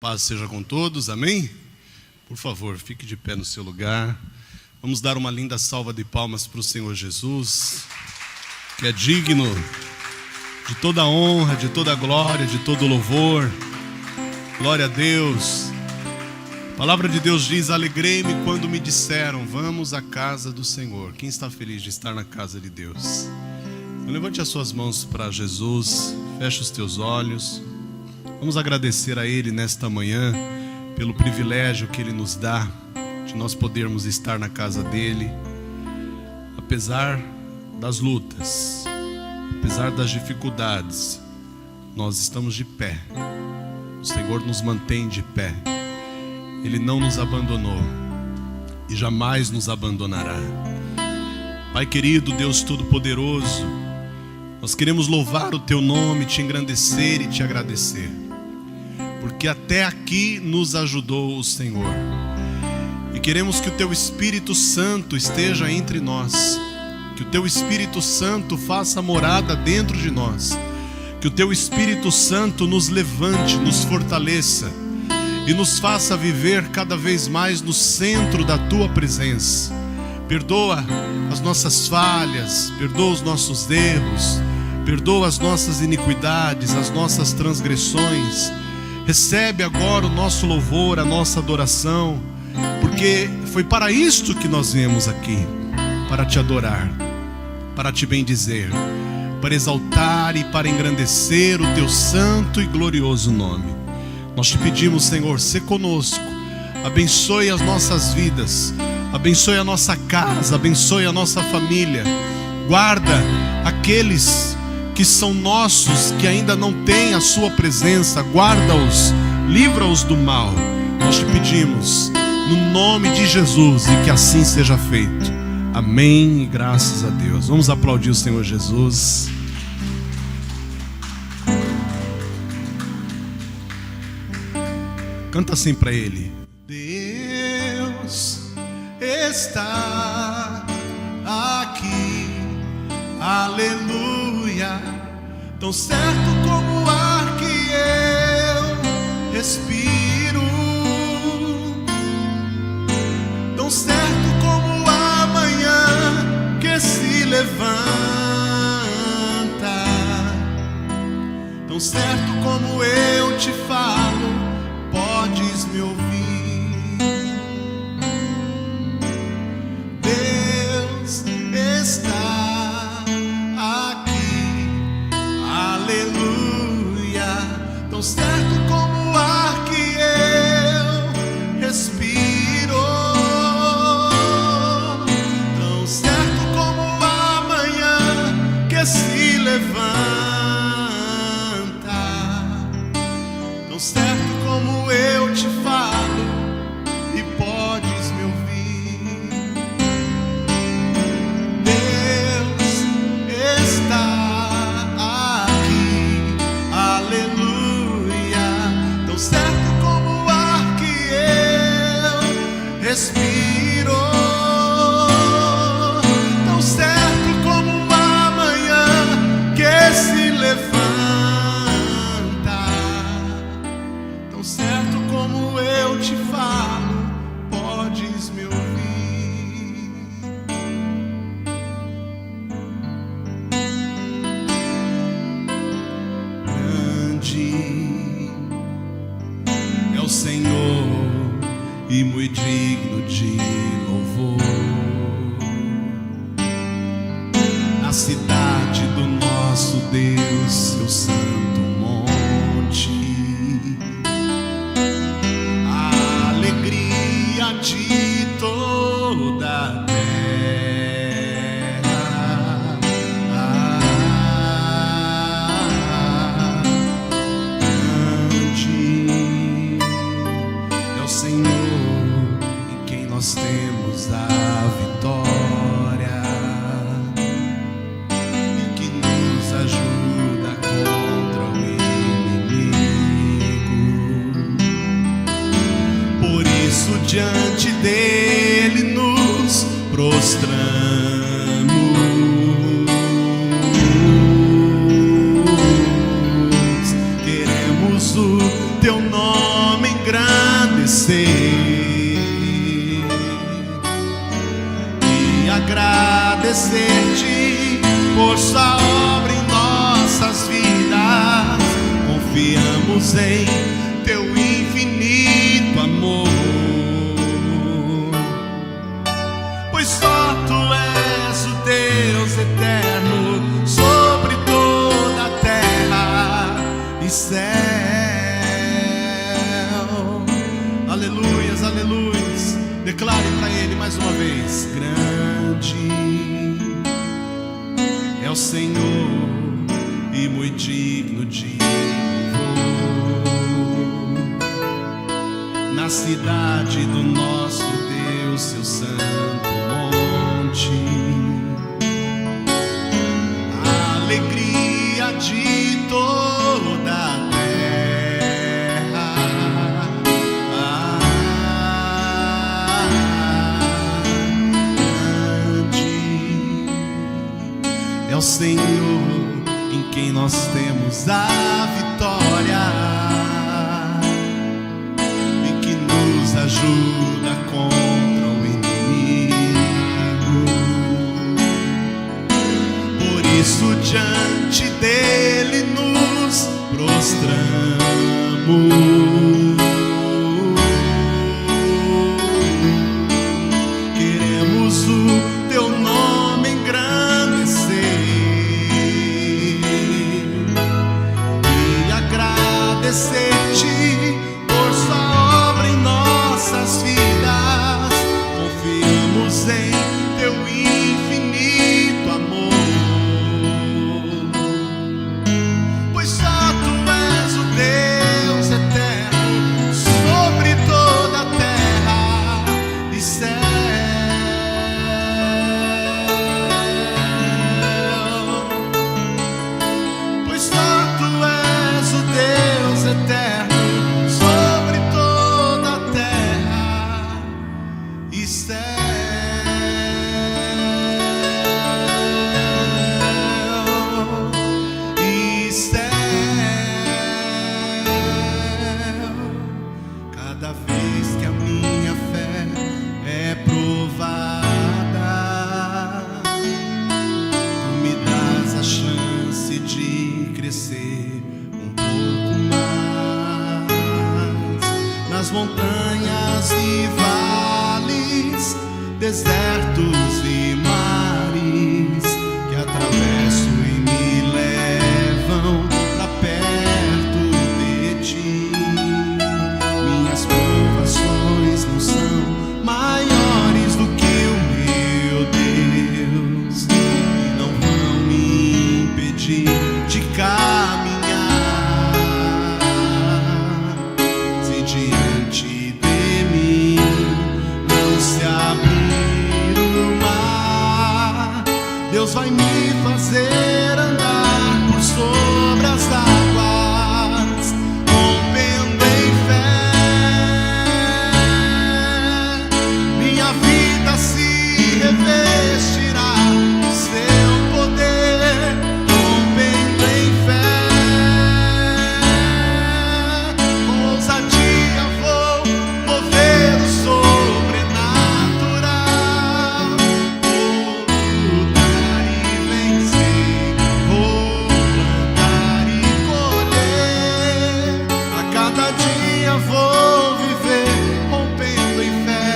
Paz seja com todos, amém? Por favor, fique de pé no seu lugar. Vamos dar uma linda salva de palmas para o Senhor Jesus, que é digno de toda honra, de toda glória, de todo louvor. Glória a Deus. A palavra de Deus diz: alegrei-me quando me disseram, vamos à casa do Senhor. Quem está feliz de estar na casa de Deus? Então, levante as suas mãos para Jesus, feche os teus olhos. Vamos agradecer a Ele nesta manhã pelo privilégio que Ele nos dá de nós podermos estar na casa dEle, apesar das lutas, apesar das dificuldades. Nós estamos de pé. O Senhor nos mantém de pé. Ele não nos abandonou e jamais nos abandonará. Pai querido, Deus Todo-Poderoso, nós queremos louvar o Teu nome, Te engrandecer e Te agradecer, porque até aqui nos ajudou o Senhor. E queremos que o Teu Espírito Santo esteja entre nós, que o Teu Espírito Santo faça morada dentro de nós, que o Teu Espírito Santo nos levante, nos fortaleça e nos faça viver cada vez mais no centro da Tua presença. Perdoa as nossas falhas, perdoa os nossos erros, perdoa as nossas iniquidades, as nossas transgressões. Recebe agora o nosso louvor, a nossa adoração, porque foi para isto que nós viemos aqui, para Te adorar, para Te bendizer, para exaltar e para engrandecer o Teu santo e glorioso nome. Nós Te pedimos, Senhor, sê conosco, abençoe as nossas vidas, abençoe a nossa casa, abençoe a nossa família, guarda aqueles que são nossos, que ainda não têm a Sua presença, guarda-os, livra-os do mal. Nós Te pedimos, no nome de Jesus, e que assim seja feito. Amém e graças a Deus. Vamos aplaudir o Senhor Jesus. Canta assim para Ele. Deus está aqui, aleluia, tão certo como o ar que eu respiro, tão certo como a manhã que se levanta, tão certo como eu te falo, podes me ouvir. Deus está aqui, aleluia, tão certo como o ar que eu respiro, tão certo como a manhã que se levanta, tão certo como eu te falo e podes me ouvir. Deus está aqui, aleluia, tão certo como o ar que eu respiro, tão certo como a manhã que se levanta, tão certo como eu te falo, podes me ouvir. Grande é o Senhor e muito digno de louvor, na cidade do nosso Deus, seu santo monte. A alegria de toda a terra. Grande é o Senhor em quem nós temos a vitória, e que nos ajuda contra o inimigo. Por isso diante dele nos prostramos, queremos o teu nome confiamos em teu infinito amor, pois só tu és o Deus eterno sobre toda a terra e céu. Aleluias, aleluias. Declare para Ele mais uma vez: grande é o Senhor e muito digno de louvor. Na cidade do nosso Deus, seu santo monte, a alegria de toda a terra. Grande é o Senhor em quem nós temos a vitória e que nos ajuda contra o inimigo. Por isso diante dele nos prostramos. Queremos o teu nome engrandecer agradecer-te por sua obra em nossas vidas. Confiamos em teu infinito amor, pois só tu és o Deus eterno sobre toda a terra e céu. Pois só tu és o Deus eterno sobre toda a terra e céu. E céu. Cada vez que a minha fé é provada, tu me dás a chance de crescer um pouco mais. Nas montanhas e vales, desertos e mares que atravesso e me levam pra perto de ti. Minhas provações não são maiores do que o meu Deus e não vão me impedir de caminhar. Se diante de mim não se abrir o mar, Deus vai me fazer andar por sobre as águas, rompendo em fé. Minha vida se revestirá do seu poder, rompendo em fé. Com ousadia vou mover o sobrenatural, vou lutar e vencer, vou plantar e colher. A cada dia vou viver rompendo em fé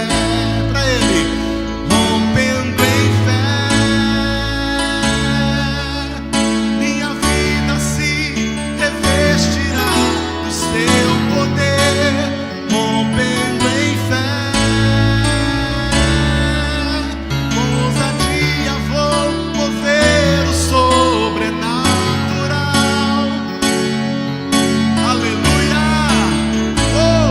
pra Ele, rompendo em fé. Minha vida se revestirá do seu poder, rompendo em fé. Com ousadia vou mover o sobrenatural. Aleluia! Vou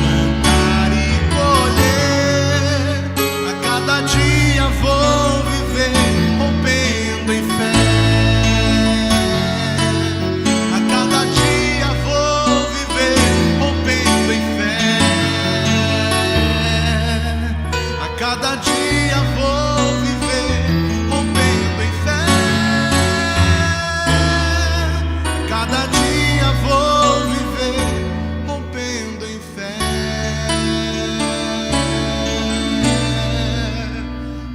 plantar e colher. A cada dia vou viver rompendo em fé. A cada dia vou viver rompendo em fé. A cada dia vou viver rompendo em fé. Cada dia vou viver rompendo em fé.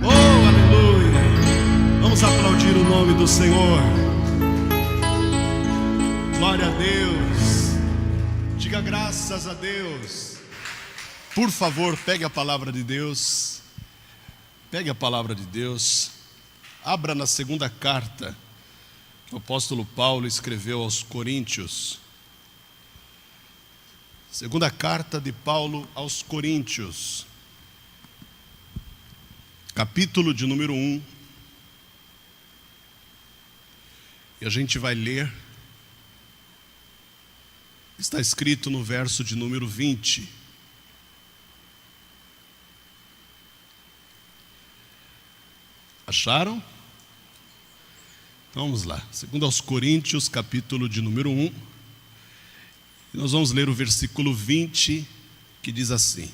Oh, aleluia! Vamos aplaudir o nome do Senhor. Glória a Deus. Diga graças a Deus. Por favor, pegue a palavra de Deus. Pegue a palavra de Deus. Abra na segunda carta que o apóstolo Paulo escreveu aos Coríntios. Segunda carta de Paulo aos Coríntios, capítulo de número 1. E a gente vai ler, está escrito no verso de número 20. Acharam? Então vamos lá. Segundo aos Coríntios, capítulo de número 1. E nós vamos ler o versículo 20, que diz assim: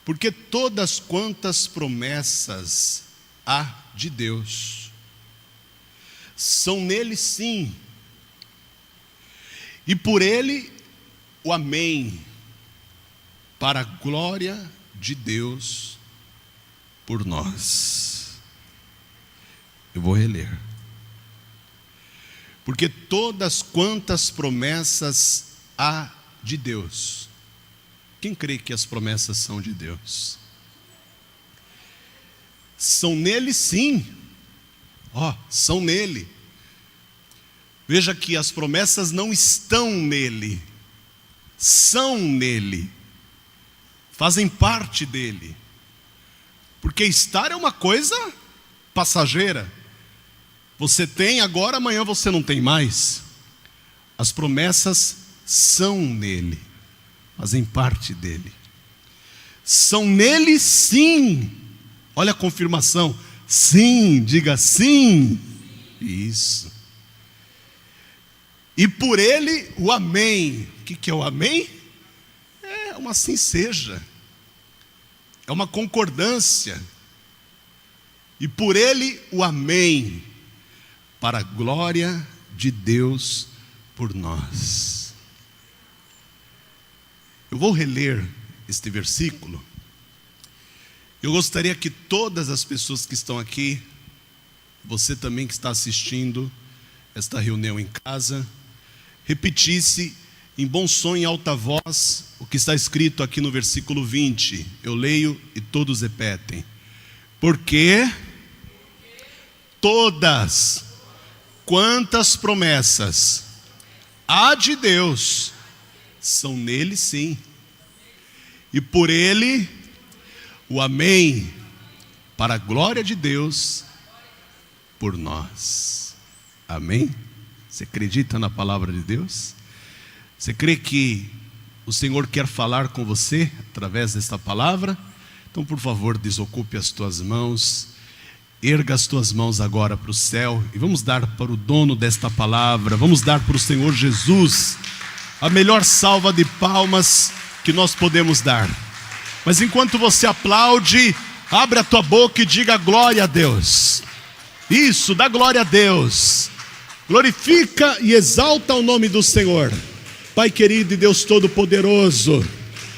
porque todas quantas promessas há de Deus, são nele sim, e por ele o amém, para a glória de Deus por nós. Eu vou reler. Porque todas quantas promessas há de Deus. Quem crê que as promessas são de Deus? São nele sim. São nele. Veja que as promessas não estão nele, são nele, fazem parte dele. Porque estar é uma coisa passageira. Você tem agora, amanhã você não tem mais. As promessas são nele, fazem parte dele. São nele sim. Olha a confirmação. Sim, diga sim. Isso. E por ele o amém. O que é o amém? É uma assim seja. É uma concordância. E por ele o amém, para a glória de Deus por nós. Eu vou reler este versículo. Eu gostaria que todas as pessoas que estão aqui, você também que está assistindo esta reunião em casa, repetisse em bom som, em alta voz, o que está escrito aqui no versículo 20. Eu leio e todos repetem. Porque todas quantas promessas há de Deus, são nele sim, e por ele o amém, para a glória de Deus por nós. Amém? Você acredita na palavra de Deus? Você crê que o Senhor quer falar com você através desta palavra? Então, por favor, desocupe as tuas mãos, erga as tuas mãos agora para o céu e vamos dar para o dono desta palavra, vamos dar para o Senhor Jesus a melhor salva de palmas que nós podemos dar. Mas enquanto você aplaude, abre a tua boca e diga glória a Deus. Isso, dá glória a Deus. Glorifica e exalta o nome do Senhor. Pai querido e Deus Todo-Poderoso,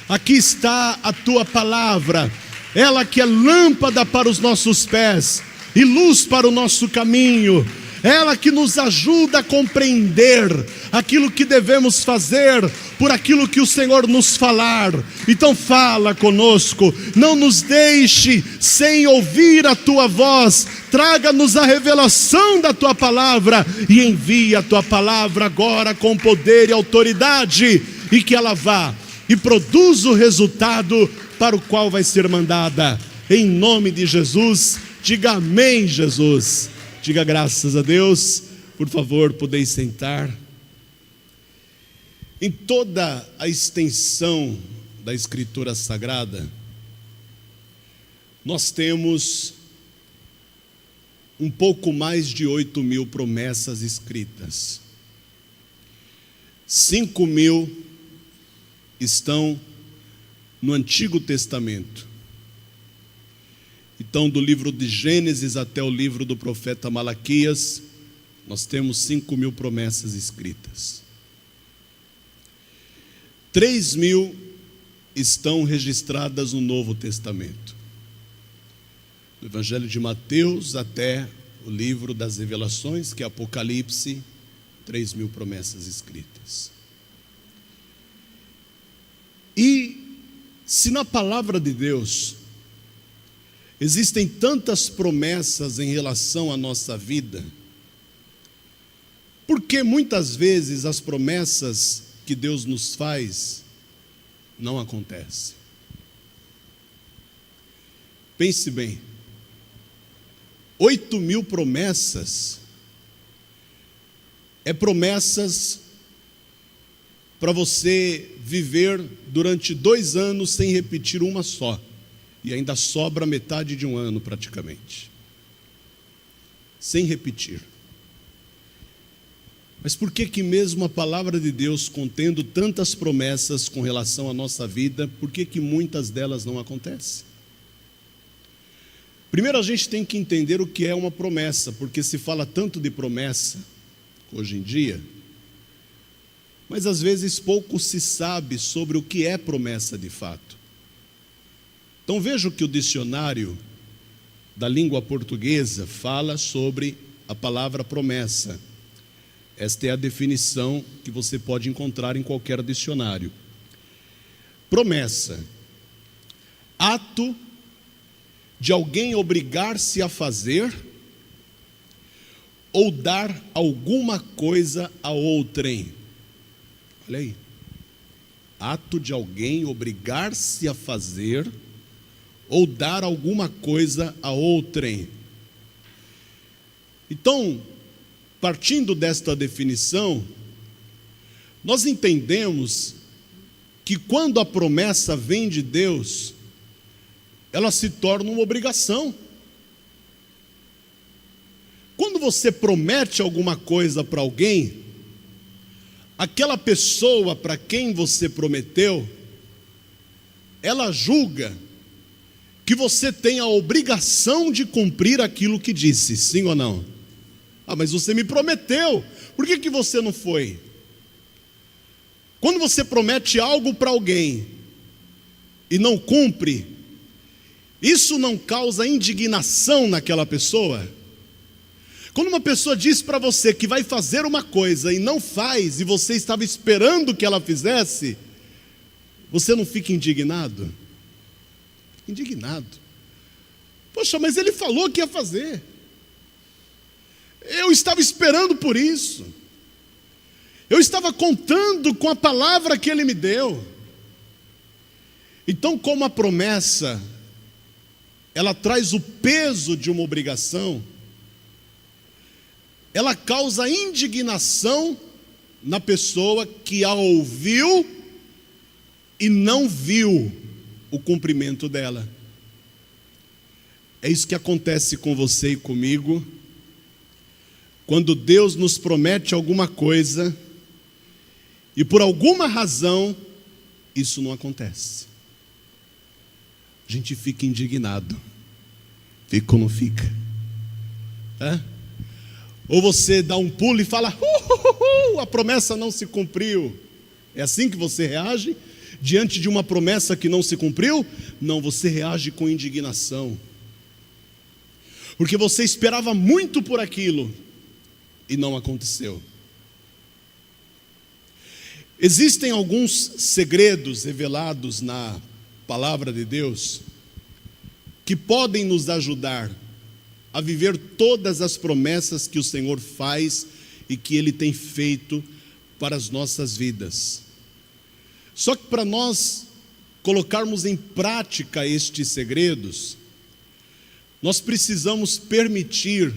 aqui está a tua palavra, ela que é lâmpada para os nossos pés e luz para o nosso caminho, ela que nos ajuda a compreender aquilo que devemos fazer por aquilo que o Senhor nos falar. Então fala conosco, não nos deixe sem ouvir a tua voz, traga-nos a revelação da tua palavra e envia a tua palavra agora com poder e autoridade, e que ela vá e produza o resultado para o qual vai ser mandada. Em nome de Jesus, diga amém, Jesus. Diga graças a Deus. Por favor, podeis sentar. Em toda a extensão da Escritura Sagrada, nós temos um pouco mais de 8.000 promessas escritas. 5.000 estão no Antigo Testamento. Então, do livro de Gênesis até o livro do profeta Malaquias, nós temos 5.000 promessas escritas. 3.000 estão registradas no Novo Testamento. Do Evangelho de Mateus até o livro das Revelações, que é Apocalipse, 3.000 promessas escritas. Se na palavra de Deus existem tantas promessas em relação à nossa vida, por que muitas vezes as promessas que Deus nos faz não acontecem? Pense bem, 8.000 promessas é promessas para você viver durante 2 anos sem repetir uma só, e ainda sobra metade de um ano praticamente, sem repetir. Mas por que mesmo a palavra de Deus, contendo tantas promessas com relação à nossa vida, por que muitas delas não acontecem? Primeiro a gente tem que entender o que é uma promessa, porque se fala tanto de promessa hoje em dia, mas às vezes pouco se sabe sobre o que é promessa de fato. Então veja o que o dicionário da língua portuguesa fala sobre a palavra promessa. Esta é a definição que você pode encontrar em qualquer dicionário. Promessa: ato de alguém obrigar-se a fazer ou dar alguma coisa a outrem. Olha aí. Ato de alguém obrigar-se a fazer ou dar alguma coisa a outrem. Então, partindo desta definição, nós entendemos que quando a promessa vem de Deus, ela se torna uma obrigação. Quando você promete alguma coisa para alguém, aquela pessoa para quem você prometeu, ela julga que você tem a obrigação de cumprir aquilo que disse, sim ou não? Ah, mas você me prometeu, por que você não foi? Quando você promete algo para alguém e não cumpre, isso não causa indignação naquela pessoa? Quando uma pessoa diz para você que vai fazer uma coisa e não faz, e você estava esperando que ela fizesse, você não fica indignado? Indignado. Poxa, mas ele falou que ia fazer. Eu estava esperando por isso. Eu estava contando com a palavra que ele me deu. Então, como a promessa, ela traz o peso de uma obrigação, ela causa indignação na pessoa que a ouviu e não viu o cumprimento dela. É isso que acontece com você e comigo, quando Deus nos promete alguma coisa e por alguma razão isso não acontece. A gente fica indignado. Fica ou não fica? Ou você dá um pulo e fala, a promessa não se cumpriu. É assim que você reage? Diante de uma promessa que não se cumpriu? Não, você reage com indignação. Porque você esperava muito por aquilo e não aconteceu. Existem alguns segredos revelados na palavra de Deus que podem nos ajudar a viver todas as promessas que o Senhor faz e que Ele tem feito para as nossas vidas. Só que para nós colocarmos em prática estes segredos, nós precisamos permitir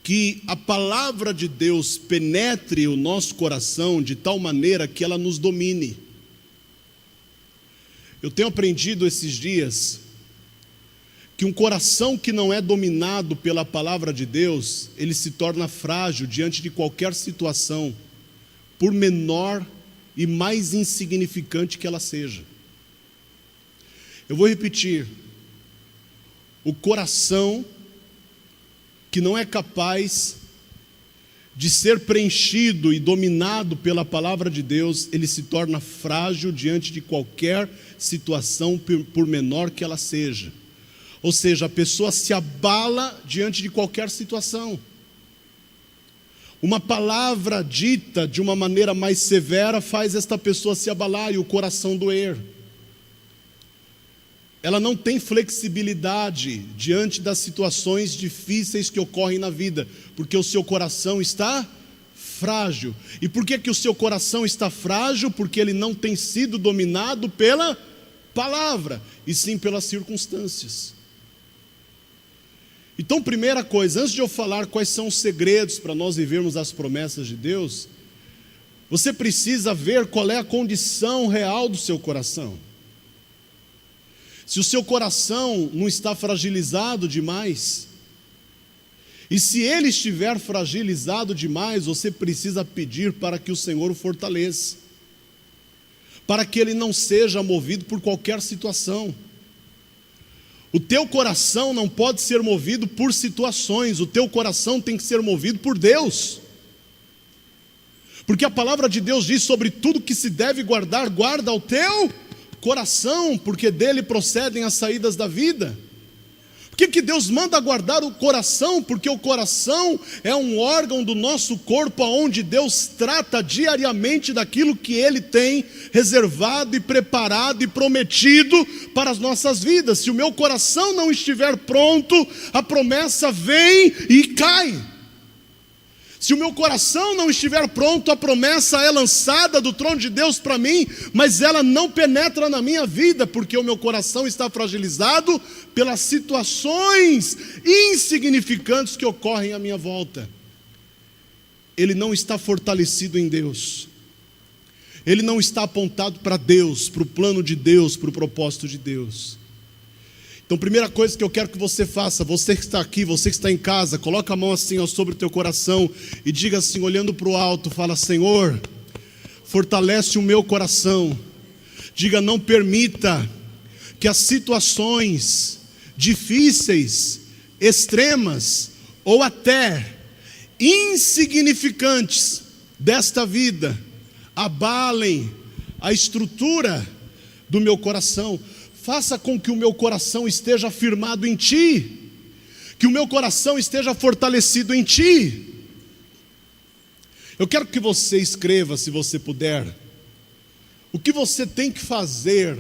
que a palavra de Deus penetre o nosso coração de tal maneira que ela nos domine. Eu tenho aprendido esses dias que um coração que não é dominado pela palavra de Deus, ele se torna frágil diante de qualquer situação, por menor e mais insignificante que ela seja. Eu vou repetir: o coração que não é capaz de ser preenchido e dominado pela palavra de Deus, ele se torna frágil diante de qualquer situação, por menor que ela seja. Ou seja, a pessoa se abala diante de qualquer situação. Uma palavra dita de uma maneira mais severa faz esta pessoa se abalar e o coração doer. ela não tem flexibilidade diante das situações difíceis que ocorrem na vida, porque o seu coração está frágil. E por que o seu coração está frágil? Porque ele não tem sido dominado pela palavra, e sim pelas circunstâncias. Então, primeira coisa, antes de eu falar quais são os segredos para nós vivermos as promessas de Deus, você precisa ver qual é a condição real do seu coração. Se o seu coração não está fragilizado demais, e se ele estiver fragilizado demais, você precisa pedir para que o Senhor o fortaleça, para que ele não seja movido por qualquer situação. O teu coração não pode ser movido por situações, o teu coração tem que ser movido por Deus. Porque a palavra de Deus diz: sobre tudo que se deve guardar, guarda o teu coração, porque dele procedem as saídas da vida. Por que Deus manda guardar o coração? Porque o coração é um órgão do nosso corpo onde Deus trata diariamente daquilo que Ele tem reservado e preparado e prometido para as nossas vidas. Se o meu coração não estiver pronto, a promessa vem e cai. Se o meu coração não estiver pronto, a promessa é lançada do trono de Deus para mim, mas ela não penetra na minha vida, porque o meu coração está fragilizado pelas situações insignificantes que ocorrem à minha volta. Ele não está fortalecido em Deus, ele não está apontado para Deus, para o plano de Deus, para o propósito de Deus. Então, primeira coisa que eu quero que você faça, você que está aqui, você que está em casa, coloca a mão assim sobre o teu coração e diga assim, olhando para o alto, fala: Senhor, fortalece o meu coração. Diga: não permita que as situações difíceis, extremas ou até insignificantes desta vida abalem a estrutura do meu coração. Faça com que o meu coração esteja firmado em Ti, que o meu coração esteja fortalecido em Ti. Eu quero que você escreva, se você puder, o que você tem que fazer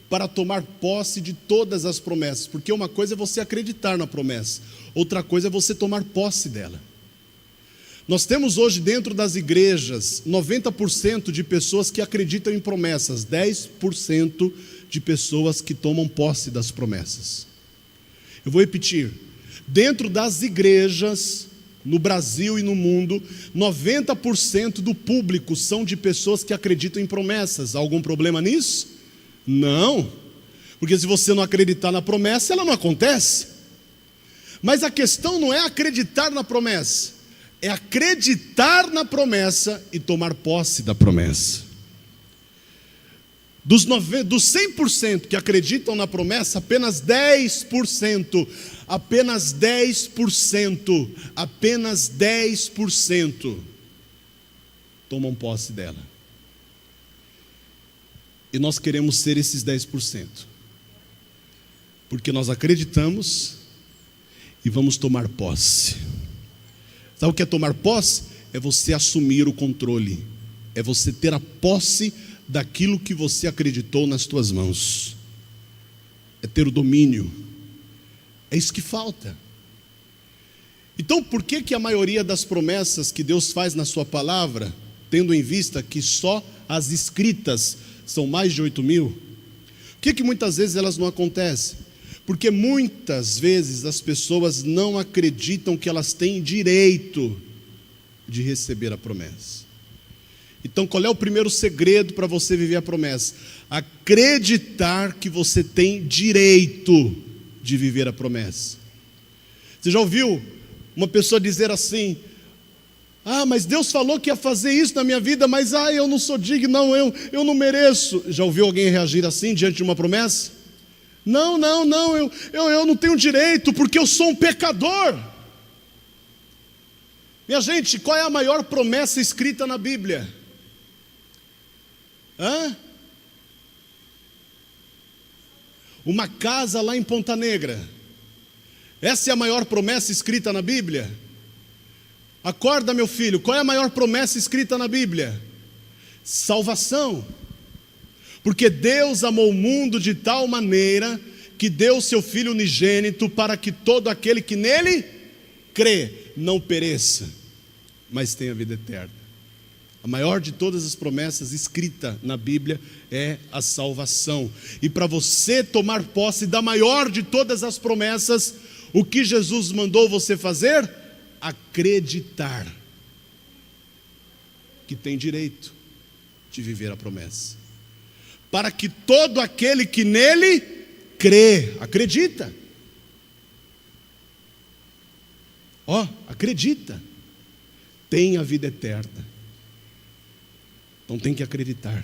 para tomar posse de todas as promessas, porque uma coisa é você acreditar na promessa, outra coisa é você tomar posse dela. Nós temos hoje dentro das igrejas 90% de pessoas que acreditam em promessas, 10% de pessoas que tomam posse das promessas. Eu vou repetir: dentro das igrejas, no Brasil e no mundo, 90% do público são de pessoas que acreditam em promessas. Há algum problema nisso? Não, porque se você não acreditar na promessa, ela não acontece. Mas a questão não é acreditar na promessa, é acreditar na promessa e tomar posse da promessa. Dos 100% que acreditam na promessa, apenas 10% tomam posse dela. E nós queremos ser esses 10%, porque nós acreditamos e vamos tomar posse. Sabe o que é tomar posse? É você assumir o controle, é você ter a posse daquilo que você acreditou nas tuas mãos, é ter o domínio. É isso que falta. Então, por que a maioria das promessas que Deus faz na sua palavra, tendo em vista que só as escritas são mais de 8.000, por que muitas vezes elas não acontecem? Porque muitas vezes as pessoas não acreditam que elas têm direito de receber a promessa. Então, qual é o primeiro segredo para você viver a promessa? Acreditar que você tem direito de viver a promessa. Você já ouviu uma pessoa dizer assim: ah, mas Deus falou que ia fazer isso na minha vida, mas eu não sou digno, não, eu não mereço. Já ouviu alguém reagir assim diante de uma promessa? Não, eu não tenho direito, porque eu sou um pecador. Minha gente, qual é a maior promessa escrita na Bíblia? Uma casa lá em Ponta Negra. Essa é a maior promessa escrita na Bíblia? Acorda, meu filho, qual é a maior promessa escrita na Bíblia? Salvação. Porque Deus amou o mundo de tal maneira que deu seu Filho unigênito para que todo aquele que nele crê não pereça, mas tenha vida eterna. A maior de todas as promessas escrita na Bíblia é a salvação. E para você tomar posse da maior de todas as promessas, o que Jesus mandou você fazer? Acreditar que tem direito de viver a promessa. Para que todo aquele que nele crê, acredita. Acredita, tem a vida eterna. Então tem que acreditar.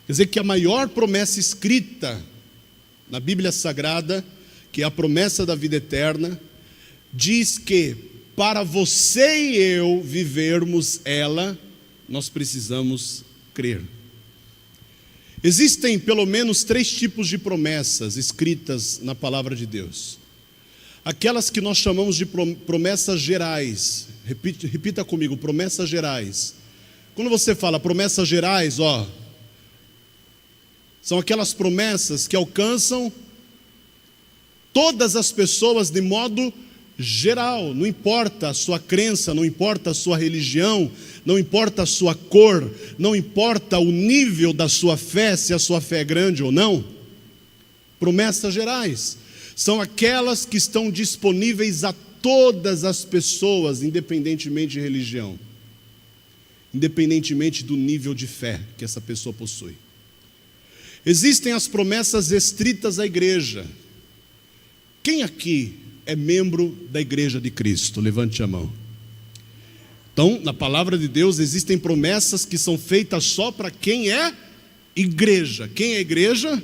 Quer dizer que a maior promessa escrita na Bíblia Sagrada, que é a promessa da vida eterna, diz que para você e eu vivermos ela, nós precisamos crer. Existem pelo menos 3 tipos de promessas escritas na palavra de Deus. Aquelas que nós chamamos de promessas gerais. Repita comigo, promessas gerais. Quando você fala promessas gerais, são aquelas promessas que alcançam todas as pessoas de modo geral. Não importa a sua crença, não importa a sua religião, não importa a sua cor, não importa o nível da sua fé, se a sua fé é grande ou não. Promessas gerais são aquelas que estão disponíveis a todas as pessoas, independentemente de religião, independentemente do nível de fé que essa pessoa possui. Existem as promessas restritas à igreja. Quem aqui é membro da igreja de Cristo? Levante a mão. Então, na palavra de Deus existem promessas que são feitas só para quem é igreja. Quem é igreja?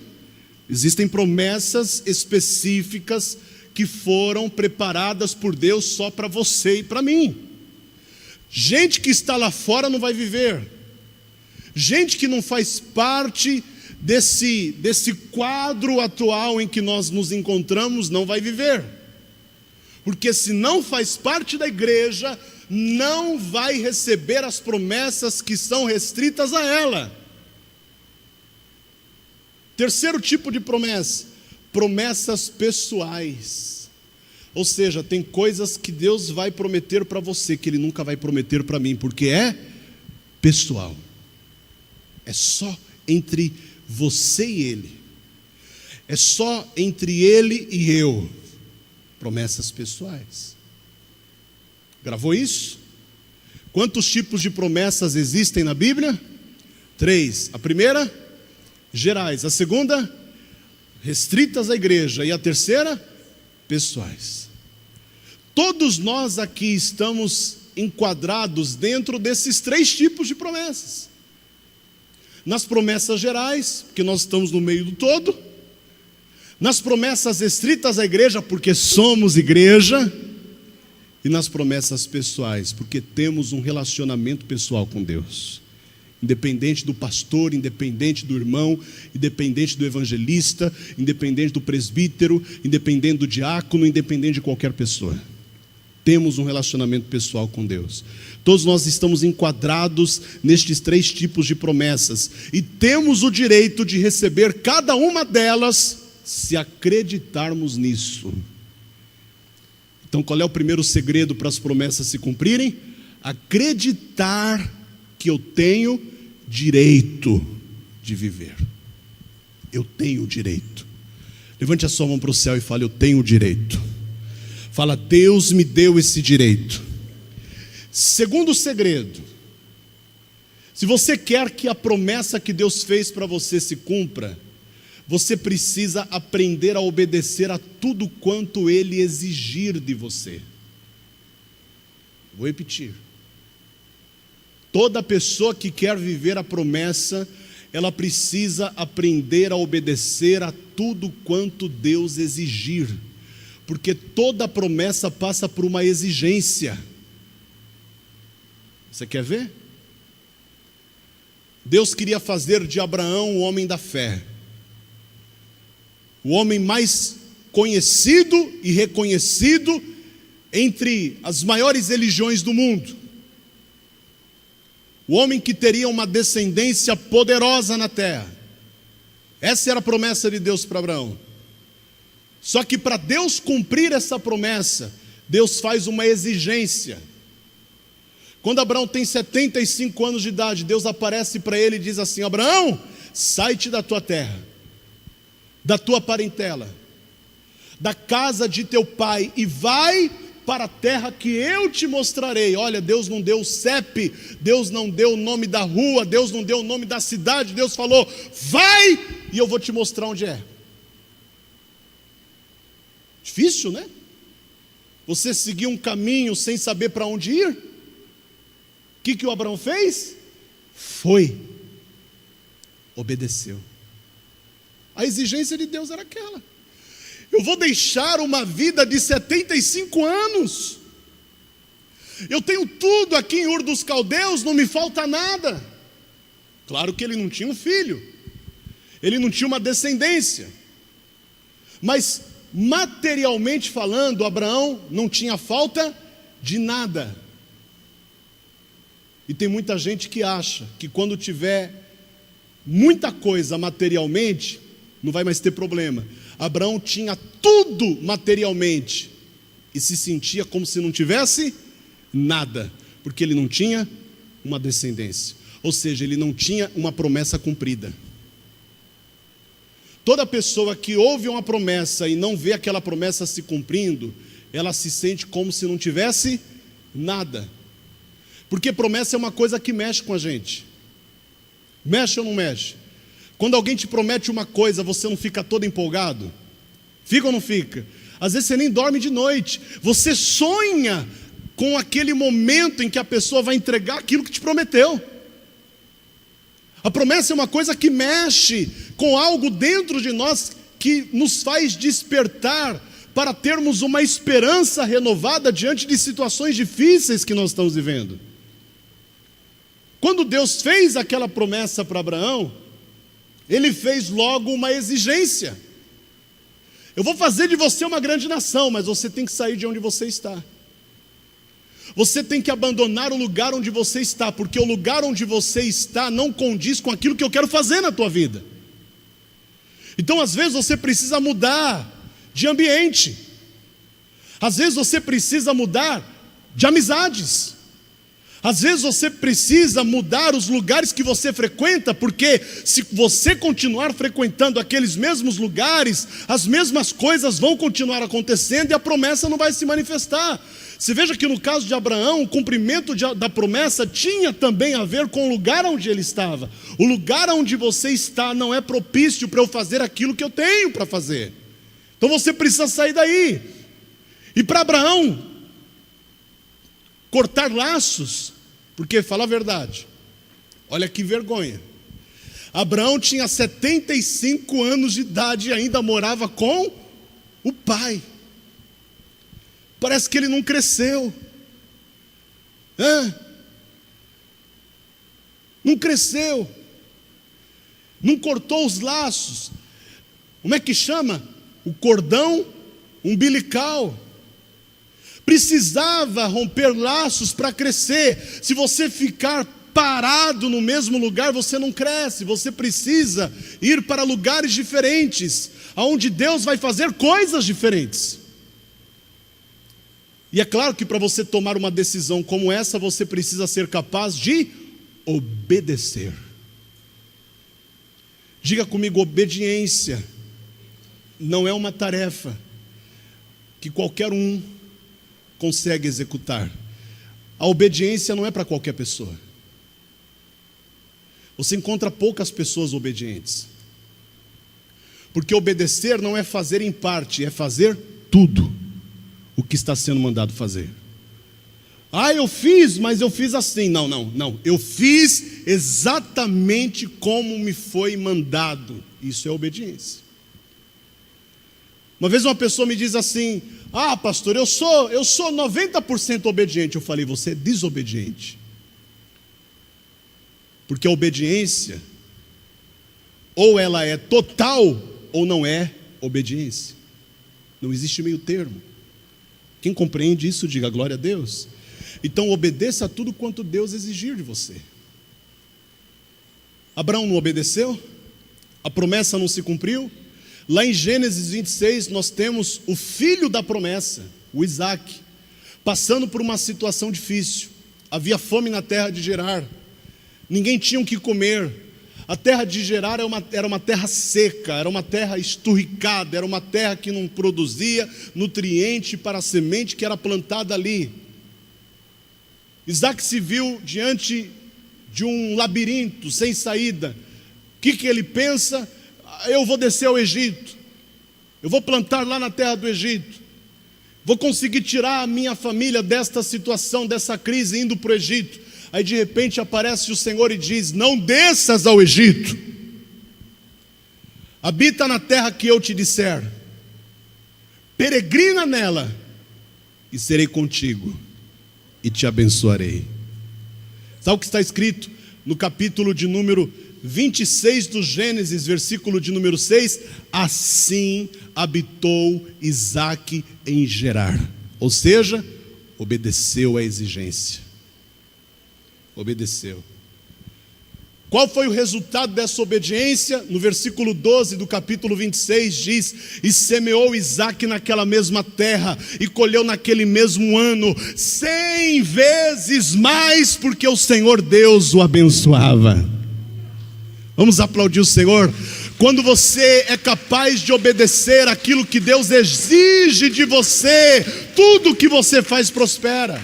Existem promessas específicas que foram preparadas por Deus só para você e para mim. Gente que está lá fora não vai viver. Gente que não faz parte desse quadro atual em que nós nos encontramos não vai viver. Porque se não faz parte da igreja, não vai receber as promessas que são restritas a ela. Terceiro tipo de promessa, promessas pessoais. Ou seja, tem coisas que Deus vai prometer para você que Ele nunca vai prometer para mim, porque é pessoal. É só entre você e Ele. É só entre Ele e eu. Promessas pessoais. Gravou isso? Quantos tipos de promessas existem na Bíblia? 3. A primeira, gerais. A segunda, restritas à igreja. E a terceira, pessoais. Todos nós aqui estamos enquadrados dentro desses 3 tipos de promessas. Nas promessas gerais, porque nós estamos no meio do todo. Nas promessas restritas à igreja, porque somos igreja. E nas promessas pessoais, porque temos um relacionamento pessoal com Deus. Independente do pastor, independente do irmão, independente do evangelista, independente do presbítero, independente do diácono, independente de qualquer pessoa. Temos um relacionamento pessoal com Deus. Todos nós estamos enquadrados nestes 3 tipos de promessas. E temos o direito de receber cada uma delas, se acreditarmos nisso. Então, qual é o primeiro segredo para as promessas se cumprirem? Acreditar que eu tenho direito de viver. Eu tenho direito. Levante a sua mão para o céu e fale: eu tenho direito. Fala: Deus me deu esse direito. Segundo segredo: se você quer que a promessa que Deus fez para você se cumpra, você precisa aprender a obedecer a tudo quanto Ele exigir de você. Vou repetir. Toda pessoa que quer viver a promessa, ela precisa aprender a obedecer a tudo quanto Deus exigir. Porque toda promessa passa por uma exigência. Você quer ver? Deus queria fazer de Abraão o homem da fé. O homem mais conhecido e reconhecido entre as maiores religiões do mundo. O homem que teria uma descendência poderosa na terra. Essa era a promessa de Deus para Abraão. Só que para Deus cumprir essa promessa, Deus faz uma exigência. Quando Abraão tem 75 anos de idade, Deus aparece para ele e diz assim: Abraão, sai-te da tua terra, da tua parentela, da casa de teu pai, e vai para a terra que eu te mostrarei. Olha, Deus não deu o CEP, Deus não deu o nome da rua, Deus não deu o nome da cidade, Deus falou: vai e eu vou te mostrar onde é. Difícil, né? Você seguir um caminho sem saber para onde ir. O que o Abraão fez? Foi, obedeceu. A exigência de Deus era aquela: eu vou deixar uma vida de 75 anos, eu tenho tudo aqui em Ur dos Caldeus, não me falta nada. Claro que ele não tinha um filho, ele não tinha uma descendência, mas materialmente falando, Abraão não tinha falta de nada. E tem muita gente que acha que quando tiver muita coisa materialmente, não vai mais ter problema. Abraão tinha tudo materialmente e se sentia como se não tivesse nada, porque ele não tinha uma descendência, ou seja, ele não tinha uma promessa cumprida. Toda pessoa que ouve uma promessa e não vê aquela promessa se cumprindo, ela se sente como se não tivesse nada. Porque promessa é uma coisa que mexe com a gente. Mexe ou não mexe? Quando alguém te promete uma coisa, você não fica todo empolgado? Fica ou não fica? Às vezes você nem dorme de noite. Você sonha com aquele momento em que a pessoa vai entregar aquilo que te prometeu. A promessa é uma coisa que mexe com algo dentro de nós, que nos faz despertar para termos uma esperança renovada diante de situações difíceis que nós estamos vivendo. Quando Deus fez aquela promessa para Abraão, Ele fez logo uma exigência: eu vou fazer de você uma grande nação, mas você tem que sair de onde você está. Você tem que abandonar o lugar onde você está, porque o lugar onde você está não condiz com aquilo que eu quero fazer na tua vida. Então às vezes você precisa mudar de ambiente, às vezes você precisa mudar de amizades, às vezes você precisa mudar os lugares que você frequenta, porque se você continuar frequentando aqueles mesmos lugares, as mesmas coisas vão continuar acontecendo e a promessa não vai se manifestar. Você veja que no caso de Abraão, o cumprimento da promessa tinha também a ver com o lugar onde ele estava. O lugar onde você está não é propício para eu fazer aquilo que eu tenho para fazer. Então você precisa sair daí. E para Abraão cortar laços, porque, fala a verdade, olha que vergonha, Abraão tinha 75 anos de idade e ainda morava com o pai. Parece que ele não cresceu. Não cresceu. Não cortou os laços. Como é que chama? O cordão umbilical. Precisava romper laços para crescer. Se você ficar parado no mesmo lugar, você não cresce. Você precisa ir para lugares diferentes, onde Deus vai fazer coisas diferentes. E é claro que para você tomar uma decisão como essa, você precisa ser capaz de obedecer. Diga comigo: obediência não é uma tarefa que qualquer um consegue executar. A obediência não é para qualquer pessoa. Você encontra poucas pessoas obedientes, porque obedecer não é fazer em parte, é fazer tudo o que está sendo mandado fazer. Eu fiz, mas eu fiz assim. Não. Eu fiz exatamente como me foi mandado. Isso é obediência. Uma vez uma pessoa me diz assim: pastor, eu sou 90% obediente. Eu falei: você é desobediente. Porque a obediência, ou ela é total, ou não é obediência. Não existe meio termo. Quem compreende isso, diga glória a Deus. Então obedeça a tudo quanto Deus exigir de você. Abraão não obedeceu, a promessa não se cumpriu. Lá em Gênesis 26, nós temos o filho da promessa, o Isaac, passando por uma situação difícil. Havia fome na terra de Gerar, ninguém tinha o que comer. A terra de Gerar era uma terra seca, era uma terra esturricada, era uma terra que não produzia nutriente para a semente que era plantada ali. Isaac se viu diante de um labirinto sem saída. O que ele pensa? Eu vou descer ao Egito, eu vou plantar lá na terra do Egito, vou conseguir tirar a minha família desta situação, dessa crise, indo para o Egito. Aí de repente aparece o Senhor e diz: não desças ao Egito, habita na terra que eu te disser, peregrina nela, e serei contigo, e te abençoarei. Sabe o que está escrito no capítulo de número 26 do Gênesis, versículo de número 6? Assim habitou Isaac em Gerar, ou seja, obedeceu à exigência. Obedeceu. Qual foi o resultado dessa obediência? No versículo 12 do capítulo 26 diz: e semeou Isaac naquela mesma terra, e colheu naquele mesmo ano 100 vezes mais, porque o Senhor Deus o abençoava. Vamos aplaudir o Senhor. Quando você é capaz de obedecer aquilo que Deus exige de você, tudo que você faz prospera,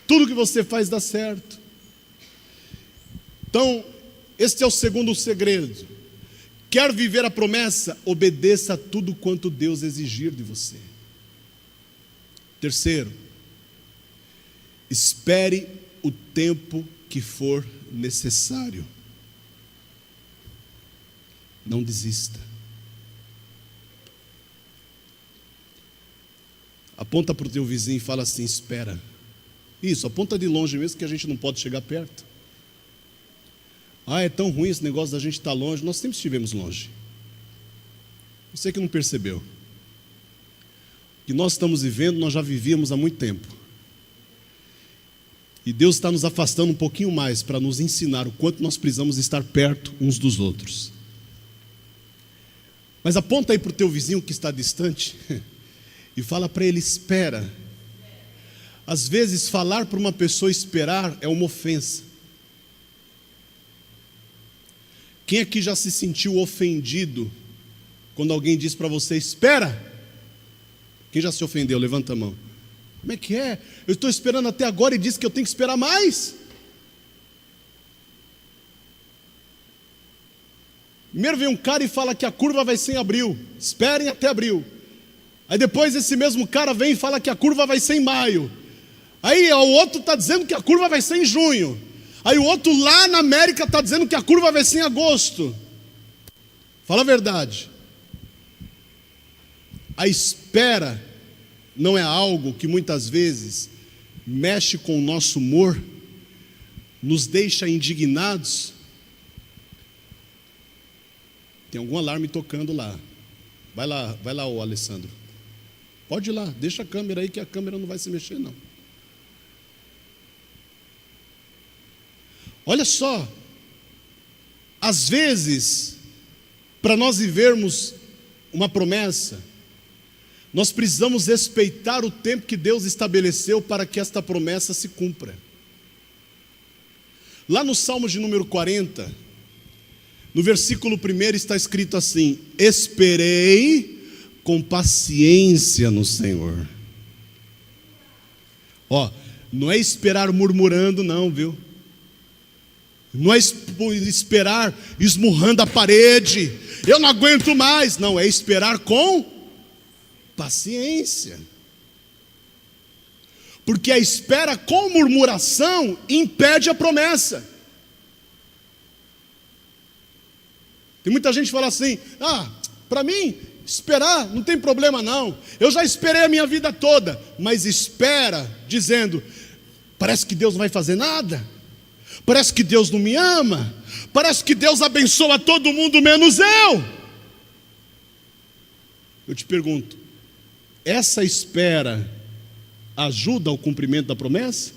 tudo que você faz dá certo. Então, este é o segundo segredo. Quer viver a promessa? Obedeça a tudo quanto Deus exigir de você. Terceiro, espere o tempo que for necessário. Não desista. Aponta para o teu vizinho e fala assim: espera. Isso, aponta de longe mesmo, que a gente não pode chegar perto. Ah, é tão ruim esse negócio da gente estar longe. Nós sempre estivemos longe. Você que não percebeu. O que nós estamos vivendo, nós já vivíamos há muito tempo. E Deus está nos afastando um pouquinho mais para nos ensinar o quanto nós precisamos estar perto uns dos outros. Mas aponta aí para o teu vizinho que está distante e fala para ele: espera. Às vezes falar para uma pessoa esperar é uma ofensa. Quem aqui já se sentiu ofendido quando alguém diz para você: espera? Quem já se ofendeu? Levanta a mão. Como é que é? Eu estou esperando até agora e diz que eu tenho que esperar mais. Primeiro vem um cara e fala que a curva vai ser em abril. Esperem até abril. Aí depois esse mesmo cara vem e fala que a curva vai ser em maio. Aí o outro está dizendo que a curva vai ser em junho. Aí o outro lá na América está dizendo que a curva vai ser em agosto. Fala a verdade. A espera não é algo que muitas vezes mexe com o nosso humor, nos deixa indignados. Tem algum alarme tocando lá. Vai lá, ô Alessandro. Pode ir lá, deixa a câmera aí, que a câmera não vai se mexer não. Olha só, às vezes, para nós vivermos uma promessa, nós precisamos respeitar o tempo que Deus estabeleceu para que esta promessa se cumpra. Lá no Salmo de número 40, no versículo 1 está escrito assim: esperei com paciência no Senhor. Ó, não é esperar murmurando não, viu? Não é esperar esmurrando a parede, eu não aguento mais. Não, é esperar com paciência. Porque a espera com murmuração impede a promessa. Tem muita gente que fala assim: para mim esperar não tem problema não, eu já esperei a minha vida toda. Mas espera dizendo: parece que Deus não vai fazer nada, parece que Deus não me ama, parece que Deus abençoa todo mundo menos eu. Eu te pergunto, essa espera ajuda ao cumprimento da promessa?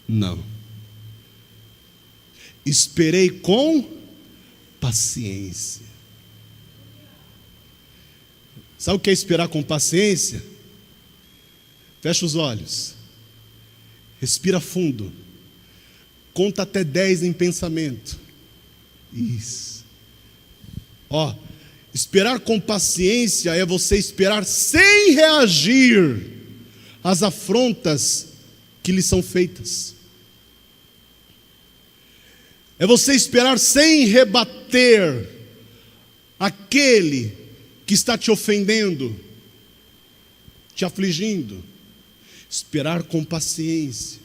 Não. Esperei com paciência. Sabe o que é esperar com paciência? Fecha os olhos, respira fundo, conta até 10 em pensamento. Isso. Esperar com paciência é você esperar sem reagir às afrontas que lhe são feitas. É você esperar sem rebater aquele que está te ofendendo, te afligindo. Esperar com paciência.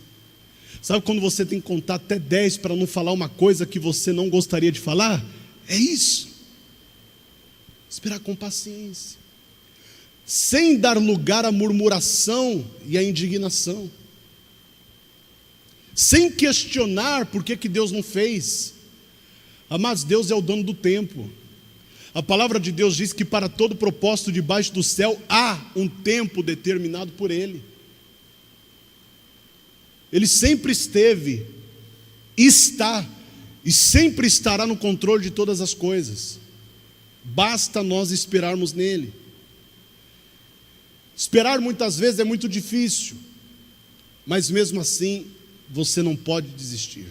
Sabe quando você tem que contar até 10 para não falar uma coisa que você não gostaria de falar? É isso. Esperar com paciência, sem dar lugar à murmuração e à indignação, sem questionar por que Deus não fez. Amados, Deus é o dono do tempo. A palavra de Deus diz que para todo propósito debaixo do céu há um tempo determinado por Ele. Ele sempre esteve, está e sempre estará no controle de todas as coisas. Basta nós esperarmos nele. Esperar muitas vezes é muito difícil, mas mesmo assim você não pode desistir.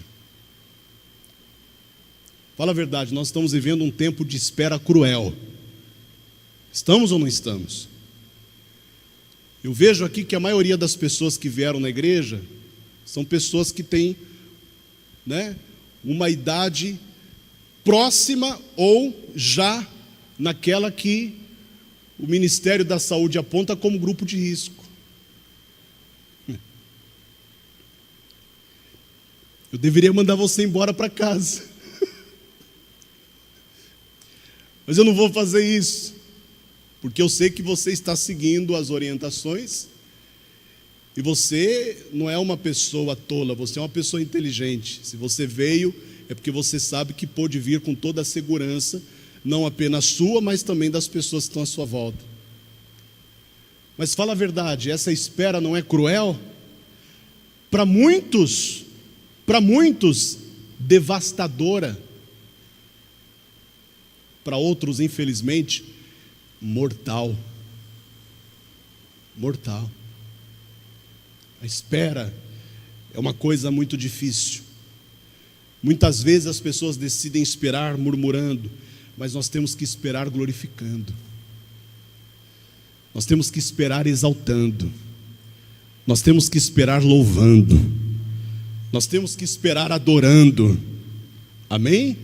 Fala a verdade, nós estamos vivendo um tempo de espera cruel. Estamos ou não estamos? Eu vejo aqui que a maioria das pessoas que vieram na igreja são pessoas que têm, uma idade próxima ou já naquela que o Ministério da Saúde aponta como grupo de risco. Eu deveria mandar você embora para casa, mas eu não vou fazer isso, porque eu sei que você está seguindo as orientações, e você não é uma pessoa tola, você é uma pessoa inteligente. Se você veio, é porque você sabe que pôde vir com toda a segurança, não apenas sua, mas também das pessoas que estão à sua volta. Mas fala a verdade, essa espera não é cruel? Para muitos, devastadora. Para outros, infelizmente, mortal. Mortal. A espera é uma coisa muito difícil. Muitas vezes as pessoas decidem esperar murmurando, mas nós temos que esperar glorificando. Nós temos que esperar exaltando. Nós temos que esperar louvando. Nós temos que esperar adorando. Amém?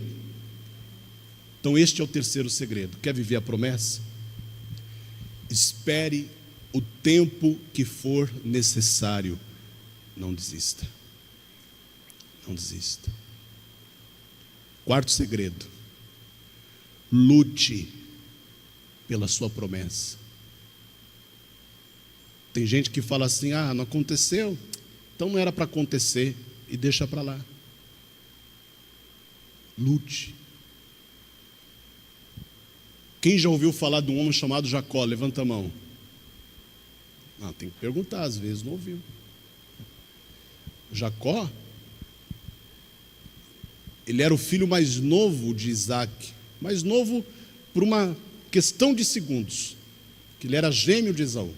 Então este é o terceiro segredo. Quer viver a promessa? Espere o tempo que for necessário. Não desista. Não desista. Quarto segredo: lute pela sua promessa. Tem gente que fala assim: não aconteceu, então não era para acontecer, e deixa para lá. Lute. Quem já ouviu falar de um homem chamado Jacó? Levanta a mão. Tem que perguntar, às vezes não ouviu. Jacó, ele era o filho mais novo de Isaac, mais novo por uma questão de segundos, que ele era gêmeo de Esaú.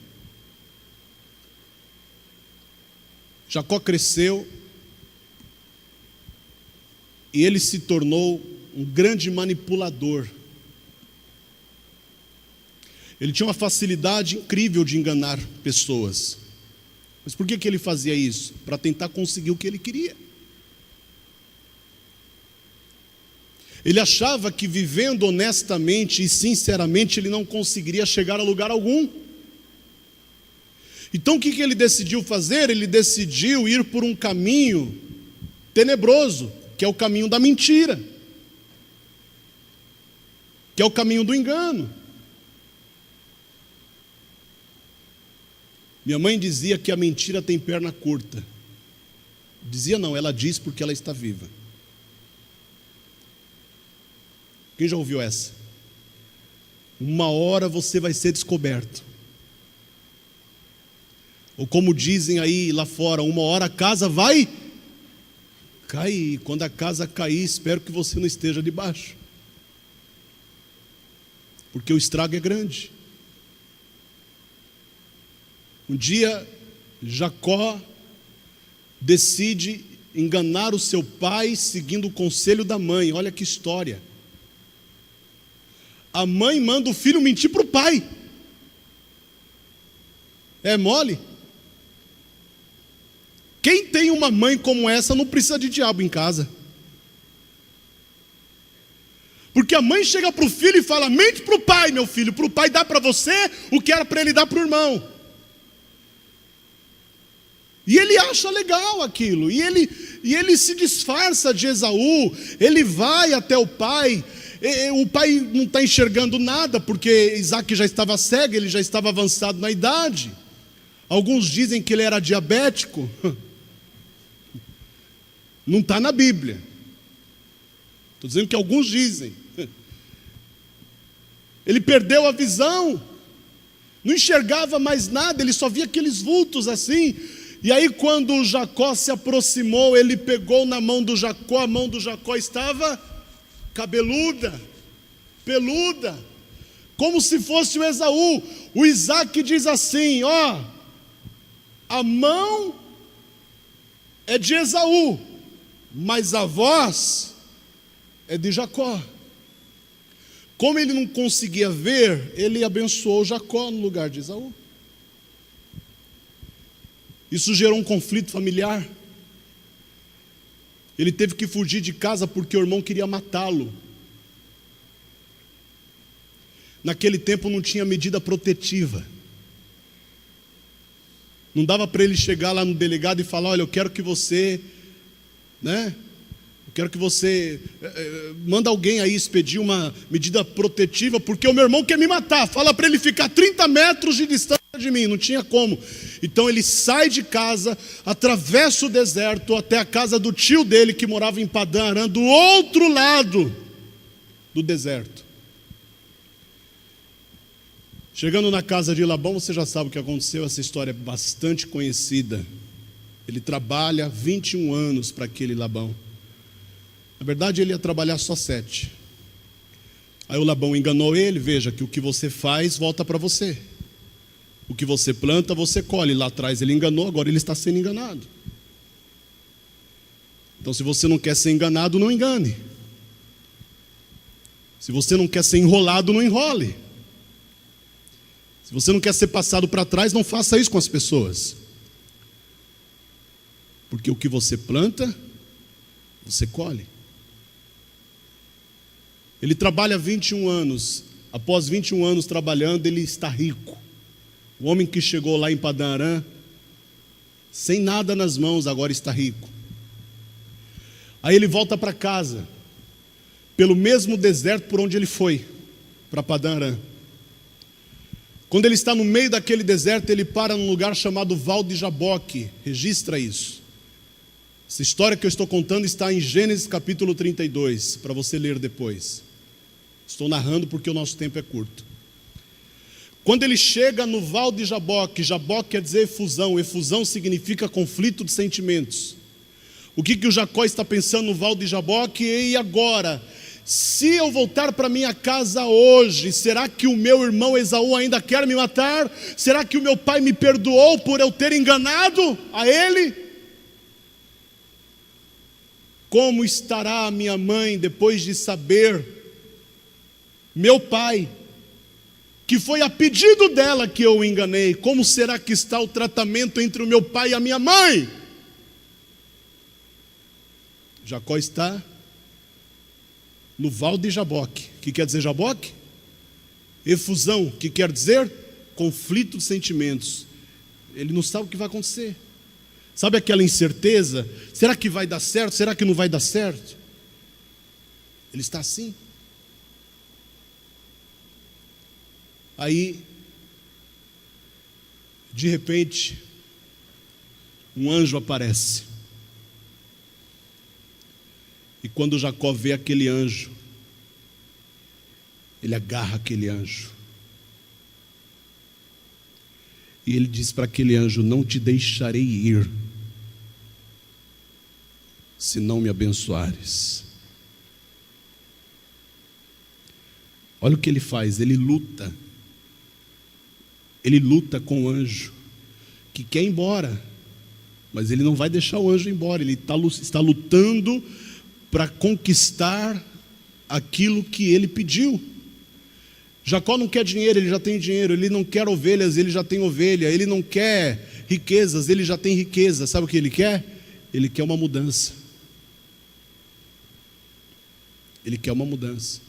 Jacó cresceu e ele se tornou um grande manipulador. Ele tinha uma facilidade incrível de enganar pessoas. Mas por que ele fazia isso? Para tentar conseguir o que ele queria. Ele achava que vivendo honestamente e sinceramente ele não conseguiria chegar a lugar algum. Então o que ele decidiu fazer? Ele decidiu ir por um caminho tenebroso, que é o caminho da mentira, que é o caminho do engano. Minha mãe dizia que a mentira tem perna curta. Dizia não, ela diz porque ela está viva. Quem já ouviu essa? Uma hora você vai ser descoberto. Ou como dizem aí lá fora, uma hora a casa vai cair. Quando a casa cair, espero que você não esteja debaixo, porque o estrago é grande. Um dia, Jacó decide enganar o seu pai seguindo o conselho da mãe. Olha que história. A mãe manda o filho mentir para o pai. É mole? Quem tem uma mãe como essa não precisa de diabo em casa. Porque a mãe chega para o filho e fala: mente para o pai, meu filho, para o pai dar para você o que era para ele dar para o irmão. E ele acha legal aquilo, e ele se disfarça de Esaú, ele vai até o pai não está enxergando nada, porque Isaac já estava cego, ele já estava avançado na idade. Alguns dizem que ele era diabético, não está na Bíblia, estou dizendo que alguns dizem. Ele perdeu a visão, não enxergava mais nada, ele só via aqueles vultos assim. E aí quando Jacó se aproximou, ele pegou na mão do Jacó, a mão do Jacó estava cabeluda, peluda, como se fosse o Esaú. O Isaac diz assim: ó, a mão é de Esaú, mas a voz é de Jacó. Como ele não conseguia ver, ele abençoou Jacó no lugar de Esaú. Isso gerou um conflito familiar. Ele teve que fugir de casa porque o irmão queria matá-lo. Naquele tempo não tinha medida protetiva. Não dava para ele chegar lá no delegado e falar: olha, eu quero que você, eu quero que você manda alguém aí expedir uma medida protetiva, porque o meu irmão quer me matar. Fala para ele ficar 30 metros de distância de mim. Não tinha como. Então ele sai de casa, atravessa o deserto até a casa do tio dele, que morava em Padã Arã, do outro lado do deserto. Chegando na casa de Labão, você já sabe o que aconteceu. Essa história é bastante conhecida. Ele trabalha 21 anos para aquele Labão. Na verdade ele ia trabalhar só 7. Aí o Labão enganou ele. Veja que o que você faz volta para você. O que você planta, você colhe. Lá atrás ele enganou, agora ele está sendo enganado. Então se você não quer ser enganado, não engane. Se você não quer ser enrolado, não enrole. Se você não quer ser passado para trás, não faça isso com as pessoas. Porque o que você planta, você colhe. Ele trabalha 21 anos. Após 21 anos trabalhando, ele está rico. O homem que chegou lá em Padã Arã, sem nada nas mãos, agora está rico. Aí ele volta para casa, pelo mesmo deserto por onde ele foi, para Padã Arã. Quando ele está no meio daquele deserto, ele para num lugar chamado Val de Jaboque. Registra isso. Essa história que eu estou contando está em Gênesis capítulo 32, para você ler depois. Estou narrando porque o nosso tempo é curto. Quando ele chega no Val de Jaboque, Jaboque quer dizer efusão, efusão significa conflito de sentimentos. O que o Jacó está pensando no Val de Jaboque? E agora? Se eu voltar para minha casa hoje, será que o meu irmão Esaú ainda quer me matar? Será que o meu pai me perdoou por eu ter enganado a ele? Como estará a minha mãe depois de saber, meu pai, que foi a pedido dela que eu o enganei? Como será que está o tratamento entre o meu pai e a minha mãe? Jacó está no Val de Jaboque. O que quer dizer Jaboque? Efusão, que quer dizer conflito de sentimentos. Ele não sabe o que vai acontecer. Sabe aquela incerteza? Será que vai dar certo? Será que não vai dar certo? Ele está assim. Aí, de repente, um anjo aparece. E quando Jacó vê aquele anjo, ele agarra aquele anjo. E ele diz para aquele anjo: não te deixarei ir, se não me abençoares. Olha o que ele faz, ele luta com o anjo. que quer ir embora, mas ele não vai deixar o anjo ir embora. Ele está lutando para conquistar aquilo que ele pediu. Jacó não quer dinheiro, ele já tem dinheiro. Ele não quer ovelhas, ele já tem ovelha. Ele não quer riquezas, ele já tem riqueza. Sabe o que ele quer? Ele quer uma mudança. Ele quer uma mudança.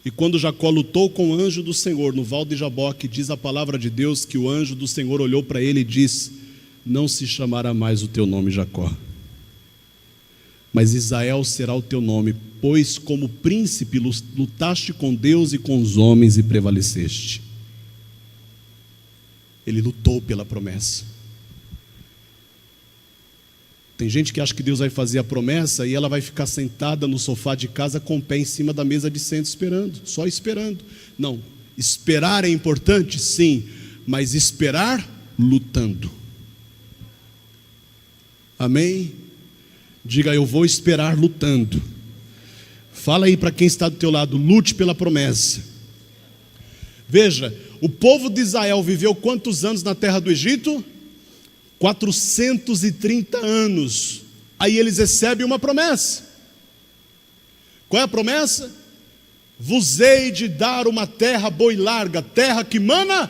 E quando Jacó lutou com o anjo do Senhor no Val de Jaboque, diz a palavra de Deus que o anjo do Senhor olhou para ele e disse: não se chamará mais o teu nome Jacó, mas Israel será o teu nome, pois como príncipe lutaste com Deus e com os homens e prevaleceste. Ele lutou pela promessa. Tem gente que acha que Deus vai fazer a promessa e ela vai ficar sentada no sofá de casa com o pé em cima da mesa de centro esperando, só esperando. Não, esperar é importante, sim, mas esperar lutando. Amém? Diga: eu vou esperar lutando. Fala aí para quem está do teu lado: lute pela promessa. Veja, o povo de Israel viveu quantos anos na terra do Egito? 430 anos. Aí eles recebem uma promessa. Qual é a promessa? Vos hei de dar uma terra boa e larga, terra que mana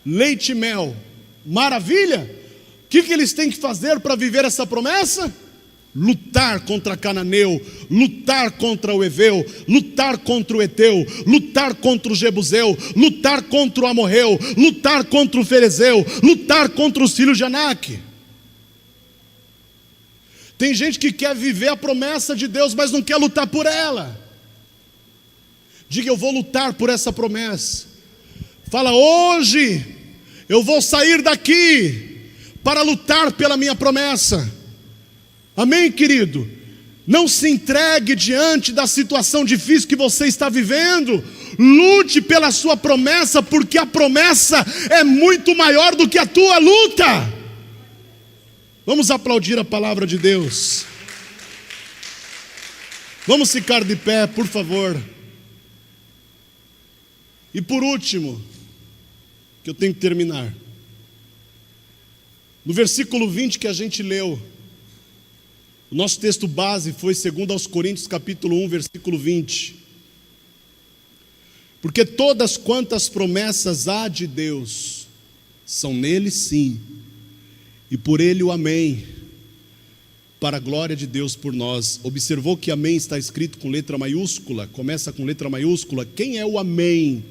leite e mel. Maravilha! O que eles têm que fazer para viver essa promessa? Lutar contra Cananeu, lutar contra o Eveu, lutar contra o Eteu, lutar contra o Jebuseu, lutar contra o Amorreu, lutar contra o Ferezeu, lutar contra os filhos de Anak. Tem gente que quer viver a promessa de Deus, mas não quer lutar por ela. Diga: eu vou lutar por essa promessa. Fala: hoje eu vou sair daqui para lutar pela minha promessa. Amém, querido? Não se entregue diante da situação difícil que você está vivendo. Lute pela sua promessa, porque a promessa é muito maior do que a tua luta. Vamos aplaudir a palavra de Deus. Vamos ficar de pé, por favor. E por último, que eu tenho que terminar, no versículo 20 que a gente leu, o nosso texto base foi 2 Coríntios capítulo 1, versículo 20. Porque todas quantas promessas há de Deus, são nele sim, e por ele o amém, para a glória de Deus por nós. Observou que amém está escrito com letra maiúscula, começa com letra maiúscula. Quem é o amém?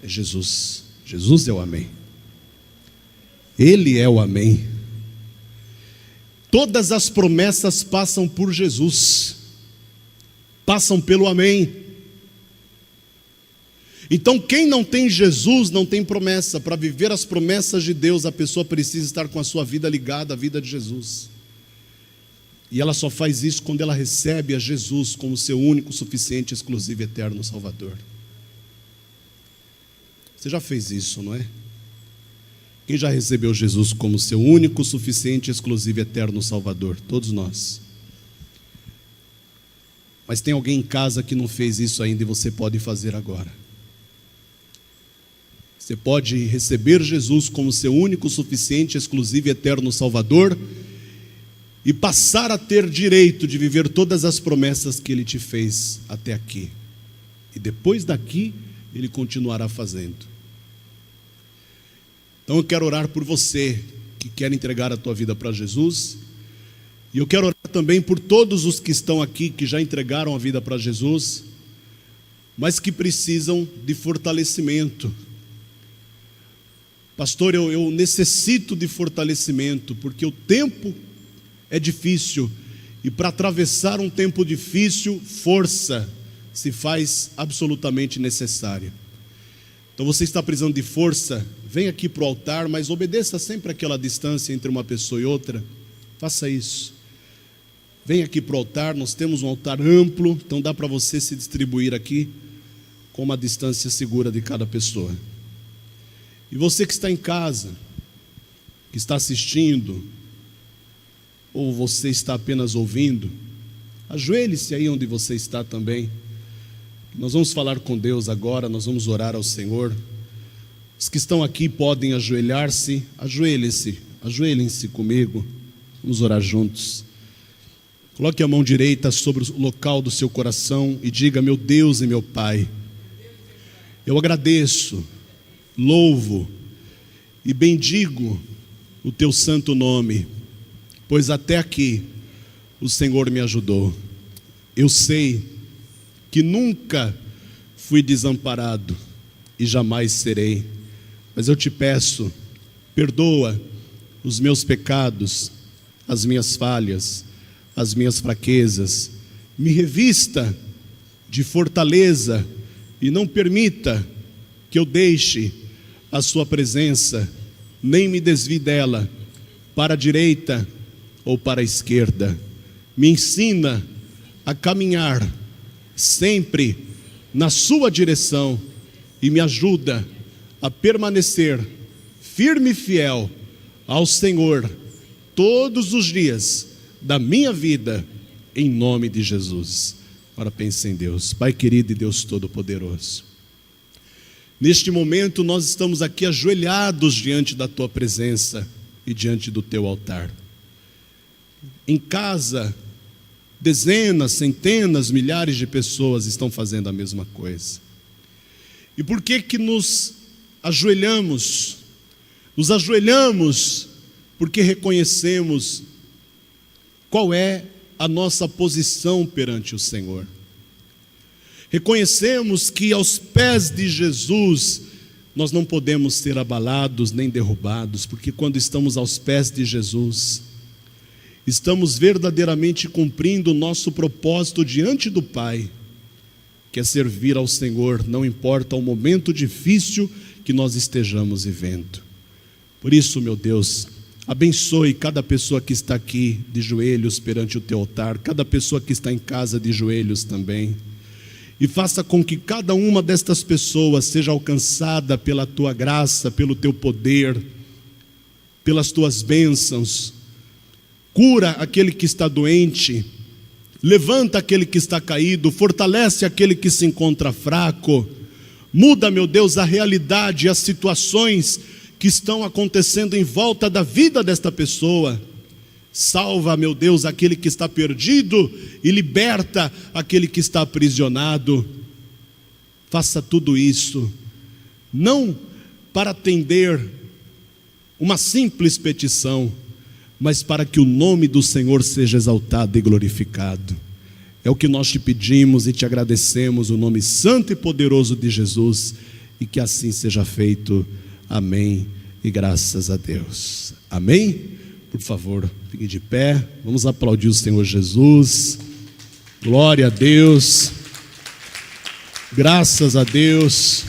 É Jesus. Jesus é o amém. Ele é o amém. Todas as promessas passam por Jesus, passam pelo amém. Então quem não tem Jesus não tem promessa. Para viver as promessas de Deus, a pessoa precisa estar com a sua vida ligada à vida de Jesus. E ela só faz isso quando ela recebe a Jesus como seu único, suficiente, exclusivo, eterno Salvador. Você já fez isso, não é? Quem já recebeu Jesus como seu único, suficiente, exclusivo, eterno Salvador? Todos nós. Mas tem alguém em casa que não fez isso ainda e você pode fazer agora. Você pode receber Jesus como seu único, suficiente, exclusivo e eterno Salvador e passar a ter direito de viver todas as promessas que Ele te fez até aqui. E depois daqui, Ele continuará fazendo. Então eu quero orar por você que quer entregar a tua vida para Jesus. E eu quero orar também por todos os que estão aqui, que já entregaram a vida para Jesus, mas que precisam de fortalecimento. Pastor, eu necessito de fortalecimento, porque o tempo é difícil. E para atravessar um tempo difícil, força se faz absolutamente necessária. Então você está precisando de força, vem aqui para o altar, mas obedeça sempre aquela distância entre uma pessoa e outra. Faça isso. Vem aqui para o altar, nós temos um altar amplo, então dá para você se distribuir aqui com uma distância segura de cada pessoa. E você que está em casa, que está assistindo, ou você está apenas ouvindo, ajoelhe-se aí onde você está também. Nós vamos falar com Deus agora, nós vamos orar ao Senhor. Os que estão aqui podem ajoelhar-se, ajoelhem-se comigo, vamos orar juntos. Coloque a mão direita sobre o local do seu coração e diga: meu Deus e meu Pai, eu agradeço, louvo e bendigo o teu santo nome, pois até aqui o Senhor me ajudou. Eu sei que nunca fui desamparado e jamais serei, mas eu te peço, perdoa os meus pecados, as minhas falhas, as minhas fraquezas, me revista de fortaleza e não permita que eu deixe a sua presença, nem me desvie dela para a direita ou para a esquerda. Me ensina a caminhar sempre na sua direção e me ajuda a permanecer firme e fiel ao Senhor todos os dias da minha vida, em nome de Jesus. Agora pense em Deus. Pai querido e Deus Todo-Poderoso, neste momento nós estamos aqui ajoelhados diante da tua presença e diante do teu altar. Em casa, dezenas, centenas, milhares de pessoas estão fazendo a mesma coisa. E por que que nos ajoelhamos? Nos ajoelhamos porque reconhecemos qual é a nossa posição perante o Senhor. Reconhecemos que aos pés de Jesus nós não podemos ser abalados nem derrubados, porque quando estamos aos pés de Jesus, estamos verdadeiramente cumprindo o nosso propósito diante do Pai, que é servir ao Senhor, não importa o momento difícil que nós estejamos vivendo. Por isso, meu Deus, abençoe cada pessoa que está aqui de joelhos perante o teu altar, cada pessoa que está em casa de joelhos também, e faça com que cada uma destas pessoas seja alcançada pela tua graça, pelo teu poder, pelas tuas bênçãos. Cura aquele que está doente, levanta aquele que está caído, fortalece aquele que se encontra fraco. Muda, meu Deus, a realidade, as situações que estão acontecendo em volta da vida desta pessoa. Salva, meu Deus, aquele que está perdido e liberta aquele que está aprisionado. Faça tudo isso, não para atender uma simples petição, mas para que o nome do Senhor seja exaltado e glorificado. É o que nós te pedimos e te agradecemos, o nome santo e poderoso de Jesus, e que assim seja feito. Amém e graças a Deus. Amém? Por favor, fique de pé, vamos aplaudir o Senhor Jesus. Glória a Deus, graças a Deus.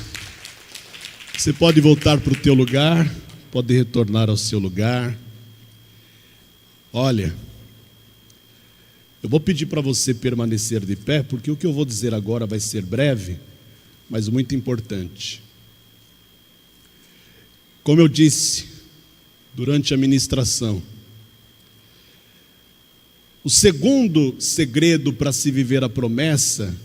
Você pode voltar para o teu lugar, pode retornar ao seu lugar. Olha, eu vou pedir para você permanecer de pé, porque o que eu vou dizer agora vai ser breve, mas muito importante. Como eu disse durante a ministração, o segundo segredo para se viver a promessa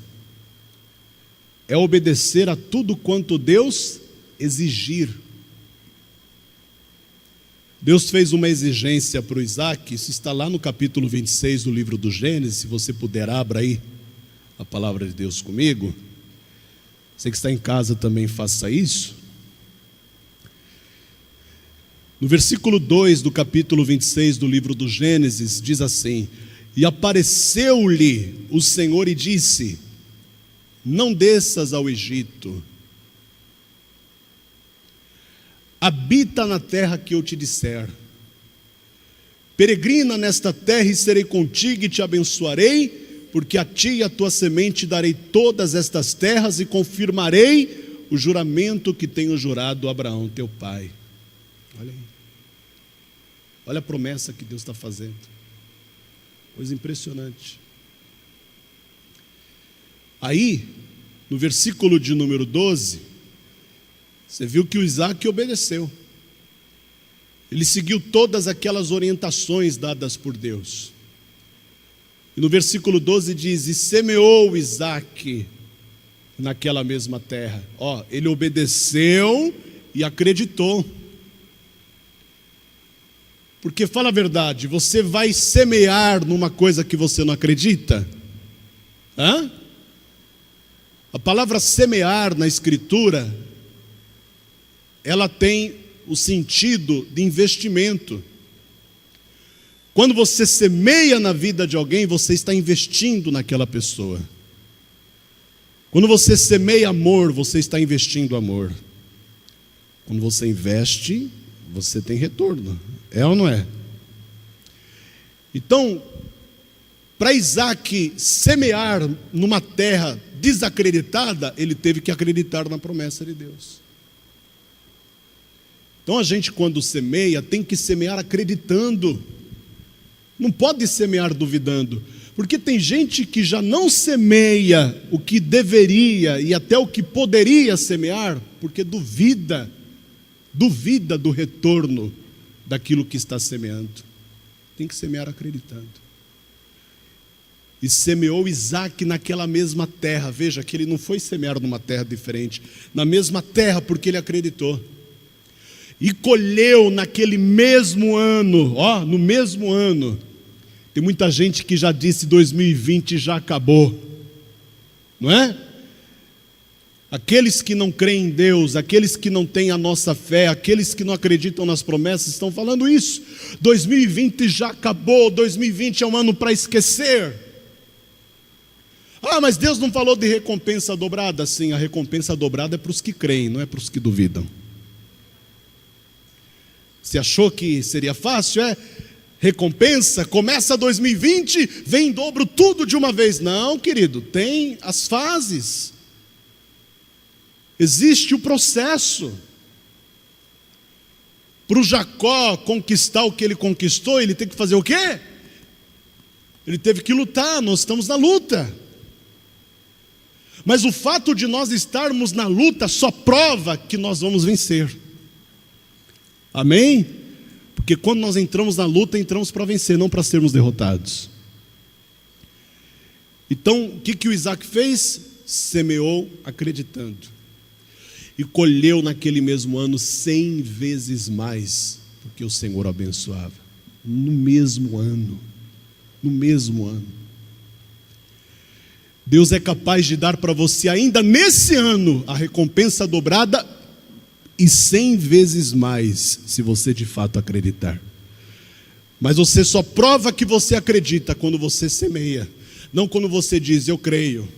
é obedecer a tudo quanto Deus exigir. Deus fez uma exigência para o Isaac, isso está lá no capítulo 26 do livro do Gênesis. Se você puder, abra aí a palavra de Deus comigo. Você que está em casa também faça isso. No versículo 2 do capítulo 26 do livro do Gênesis, diz assim: e apareceu-lhe o Senhor e disse: não desças ao Egito, habita na terra que eu te disser, peregrina nesta terra e serei contigo e te abençoarei, porque a ti e a tua semente darei todas estas terras e confirmarei o juramento que tenho jurado a Abraão teu pai. Olha aí, olha a promessa que Deus está fazendo, coisa impressionante. Aí, no versículo de número 12, você viu que o Isaac obedeceu. Ele seguiu todas aquelas orientações dadas por Deus. E no versículo 12 diz: e semeou Isaac naquela mesma terra. Ele obedeceu e acreditou. Porque, fala a verdade, você vai semear numa coisa que você não acredita? Hã? A palavra semear na Escritura, ela tem o sentido de investimento. Quando você semeia na vida de alguém, você está investindo naquela pessoa. Quando você semeia amor, você está investindo amor. Quando você investe, você tem retorno. É ou não é? Então, para Isaac semear numa terra desacreditada, ele teve que acreditar na promessa de Deus. Então a gente, quando semeia, tem que semear acreditando. Não pode semear duvidando. Porque tem gente que já não semeia o que deveria e até o que poderia semear, porque duvida do retorno daquilo que está semeando. Tem que semear acreditando. E semeou Isaac naquela mesma terra. Veja que ele não foi semear numa terra diferente, na mesma terra, porque ele acreditou. E colheu naquele mesmo ano, no mesmo ano. Tem muita gente que já disse 2020 já acabou, não é? Aqueles que não creem em Deus, aqueles que não têm a nossa fé, aqueles que não acreditam nas promessas, estão falando isso. 2020 já acabou, 2020 é um ano para esquecer. Ah, mas Deus não falou de recompensa dobrada? Sim, a recompensa dobrada é para os que creem, não é para os que duvidam. Você achou que seria fácil? Recompensa, começa 2020, vem em dobro tudo de uma vez. Não, querido, tem as fases. Existe o processo. Para o Jacó conquistar o que ele conquistou, ele tem que fazer o quê? Ele teve que lutar, nós estamos na luta. Mas o fato de nós estarmos na luta só prova que nós vamos vencer. Amém? Porque quando nós entramos na luta, entramos para vencer, não para sermos derrotados. Então, o que o Isaac fez? Semeou acreditando. E colheu naquele mesmo ano 100 vezes mais, porque o Senhor abençoava. No mesmo ano. No mesmo ano. Deus é capaz de dar para você ainda nesse ano a recompensa dobrada e 100 vezes mais, se você de fato acreditar. Mas você só prova que você acredita quando você semeia, não quando você diz, eu creio.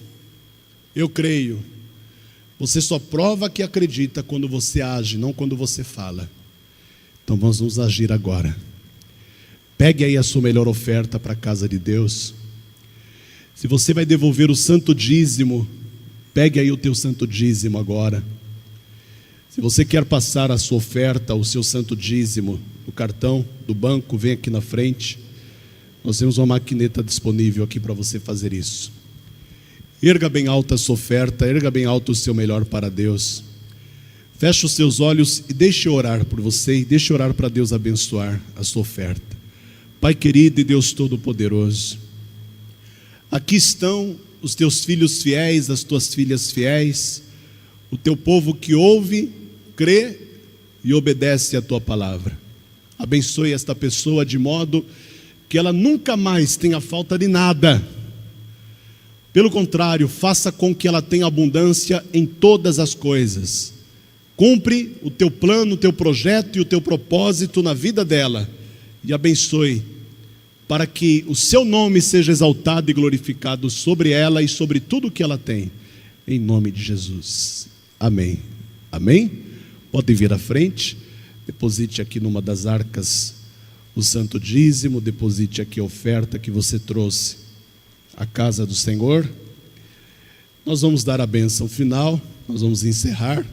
Você só prova que acredita quando você age, não quando você fala. Então vamos agir agora. Pegue aí a sua melhor oferta para a casa de Deus. Se você vai devolver o santo dízimo, pegue aí o teu santo dízimo agora. Se você quer passar a sua oferta, o seu santo dízimo, o cartão do banco, vem aqui na frente. Nós temos uma maquineta disponível aqui para você fazer isso. Erga bem alta a sua oferta, erga bem alto o seu melhor para Deus. Feche os seus olhos e deixe eu orar por você e deixe eu orar para Deus abençoar a sua oferta. Pai querido e Deus Todo-Poderoso, aqui estão os teus filhos fiéis, as tuas filhas fiéis, o teu povo que ouve, crê e obedece a tua palavra. Abençoe esta pessoa de modo que ela nunca mais tenha falta de nada. Pelo contrário, faça com que ela tenha abundância em todas as coisas. Cumpre o teu plano, o teu projeto e o teu propósito na vida dela. E abençoe, para que o seu nome seja exaltado e glorificado sobre ela e sobre tudo que ela tem. Em nome de Jesus. Amém. Amém? Pode vir à frente. Deposite aqui numa das arcas o santo dízimo. Deposite aqui a oferta que você trouxe à casa do Senhor. Nós vamos dar a bênção final. Nós vamos encerrar.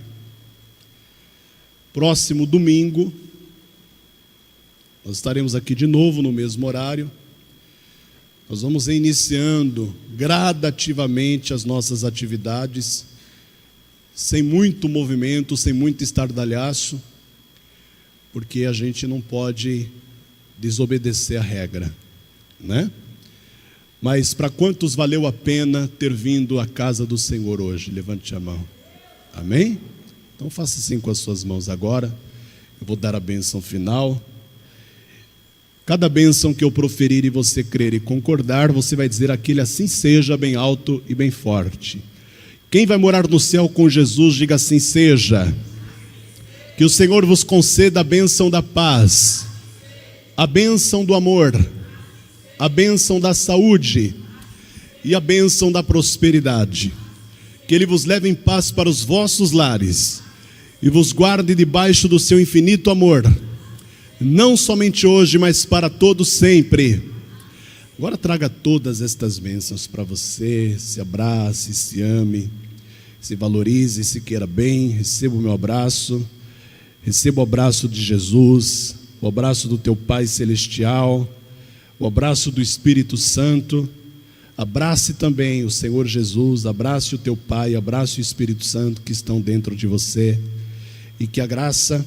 Próximo domingo, nós estaremos aqui de novo no mesmo horário. Nós vamos iniciando gradativamente as nossas atividades, sem muito movimento, sem muito estardalhaço, porque a gente não pode desobedecer a regra, né? Mas para quantos valeu a pena ter vindo à casa do Senhor hoje? Levante a mão. Amém? Então faça assim com as suas mãos agora. Eu vou dar a bênção final. Cada bênção que eu proferir e você crer e concordar, você vai dizer aquele assim seja, bem alto e bem forte. Quem vai morar no céu com Jesus, diga assim seja. Que o Senhor vos conceda a bênção da paz, a bênção do amor, a bênção da saúde e a bênção da prosperidade. Que Ele vos leve em paz para os vossos lares e vos guarde debaixo do seu infinito amor, não somente hoje, mas para todos sempre. Agora traga todas estas bênçãos para você. Se abrace, se ame, se valorize, se queira bem. Receba o meu abraço, receba o abraço de Jesus, o abraço do teu Pai Celestial, o abraço do Espírito Santo. Abrace também o Senhor Jesus, abrace o teu Pai, abrace o Espírito Santo que estão dentro de você. E que a graça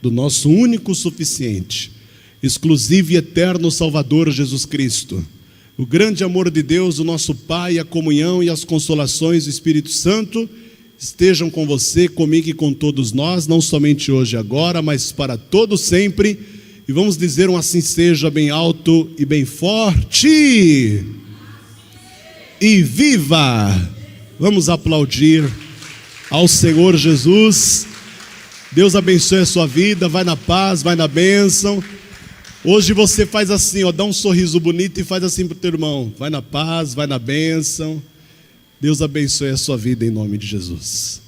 do nosso único, suficiente, exclusivo e eterno Salvador Jesus Cristo, o grande amor de Deus, o nosso Pai, a comunhão e as consolações do Espírito Santo estejam com você, comigo e com todos nós, não somente hoje e agora, mas para todo sempre. E vamos dizer um assim seja bem alto e bem forte. E viva! Vamos aplaudir ao Senhor Jesus. Deus abençoe a sua vida, vai na paz, vai na bênção. Hoje você faz assim, ó, dá um sorriso bonito e faz assim para o teu irmão. Vai na paz, vai na bênção. Deus abençoe a sua vida em nome de Jesus.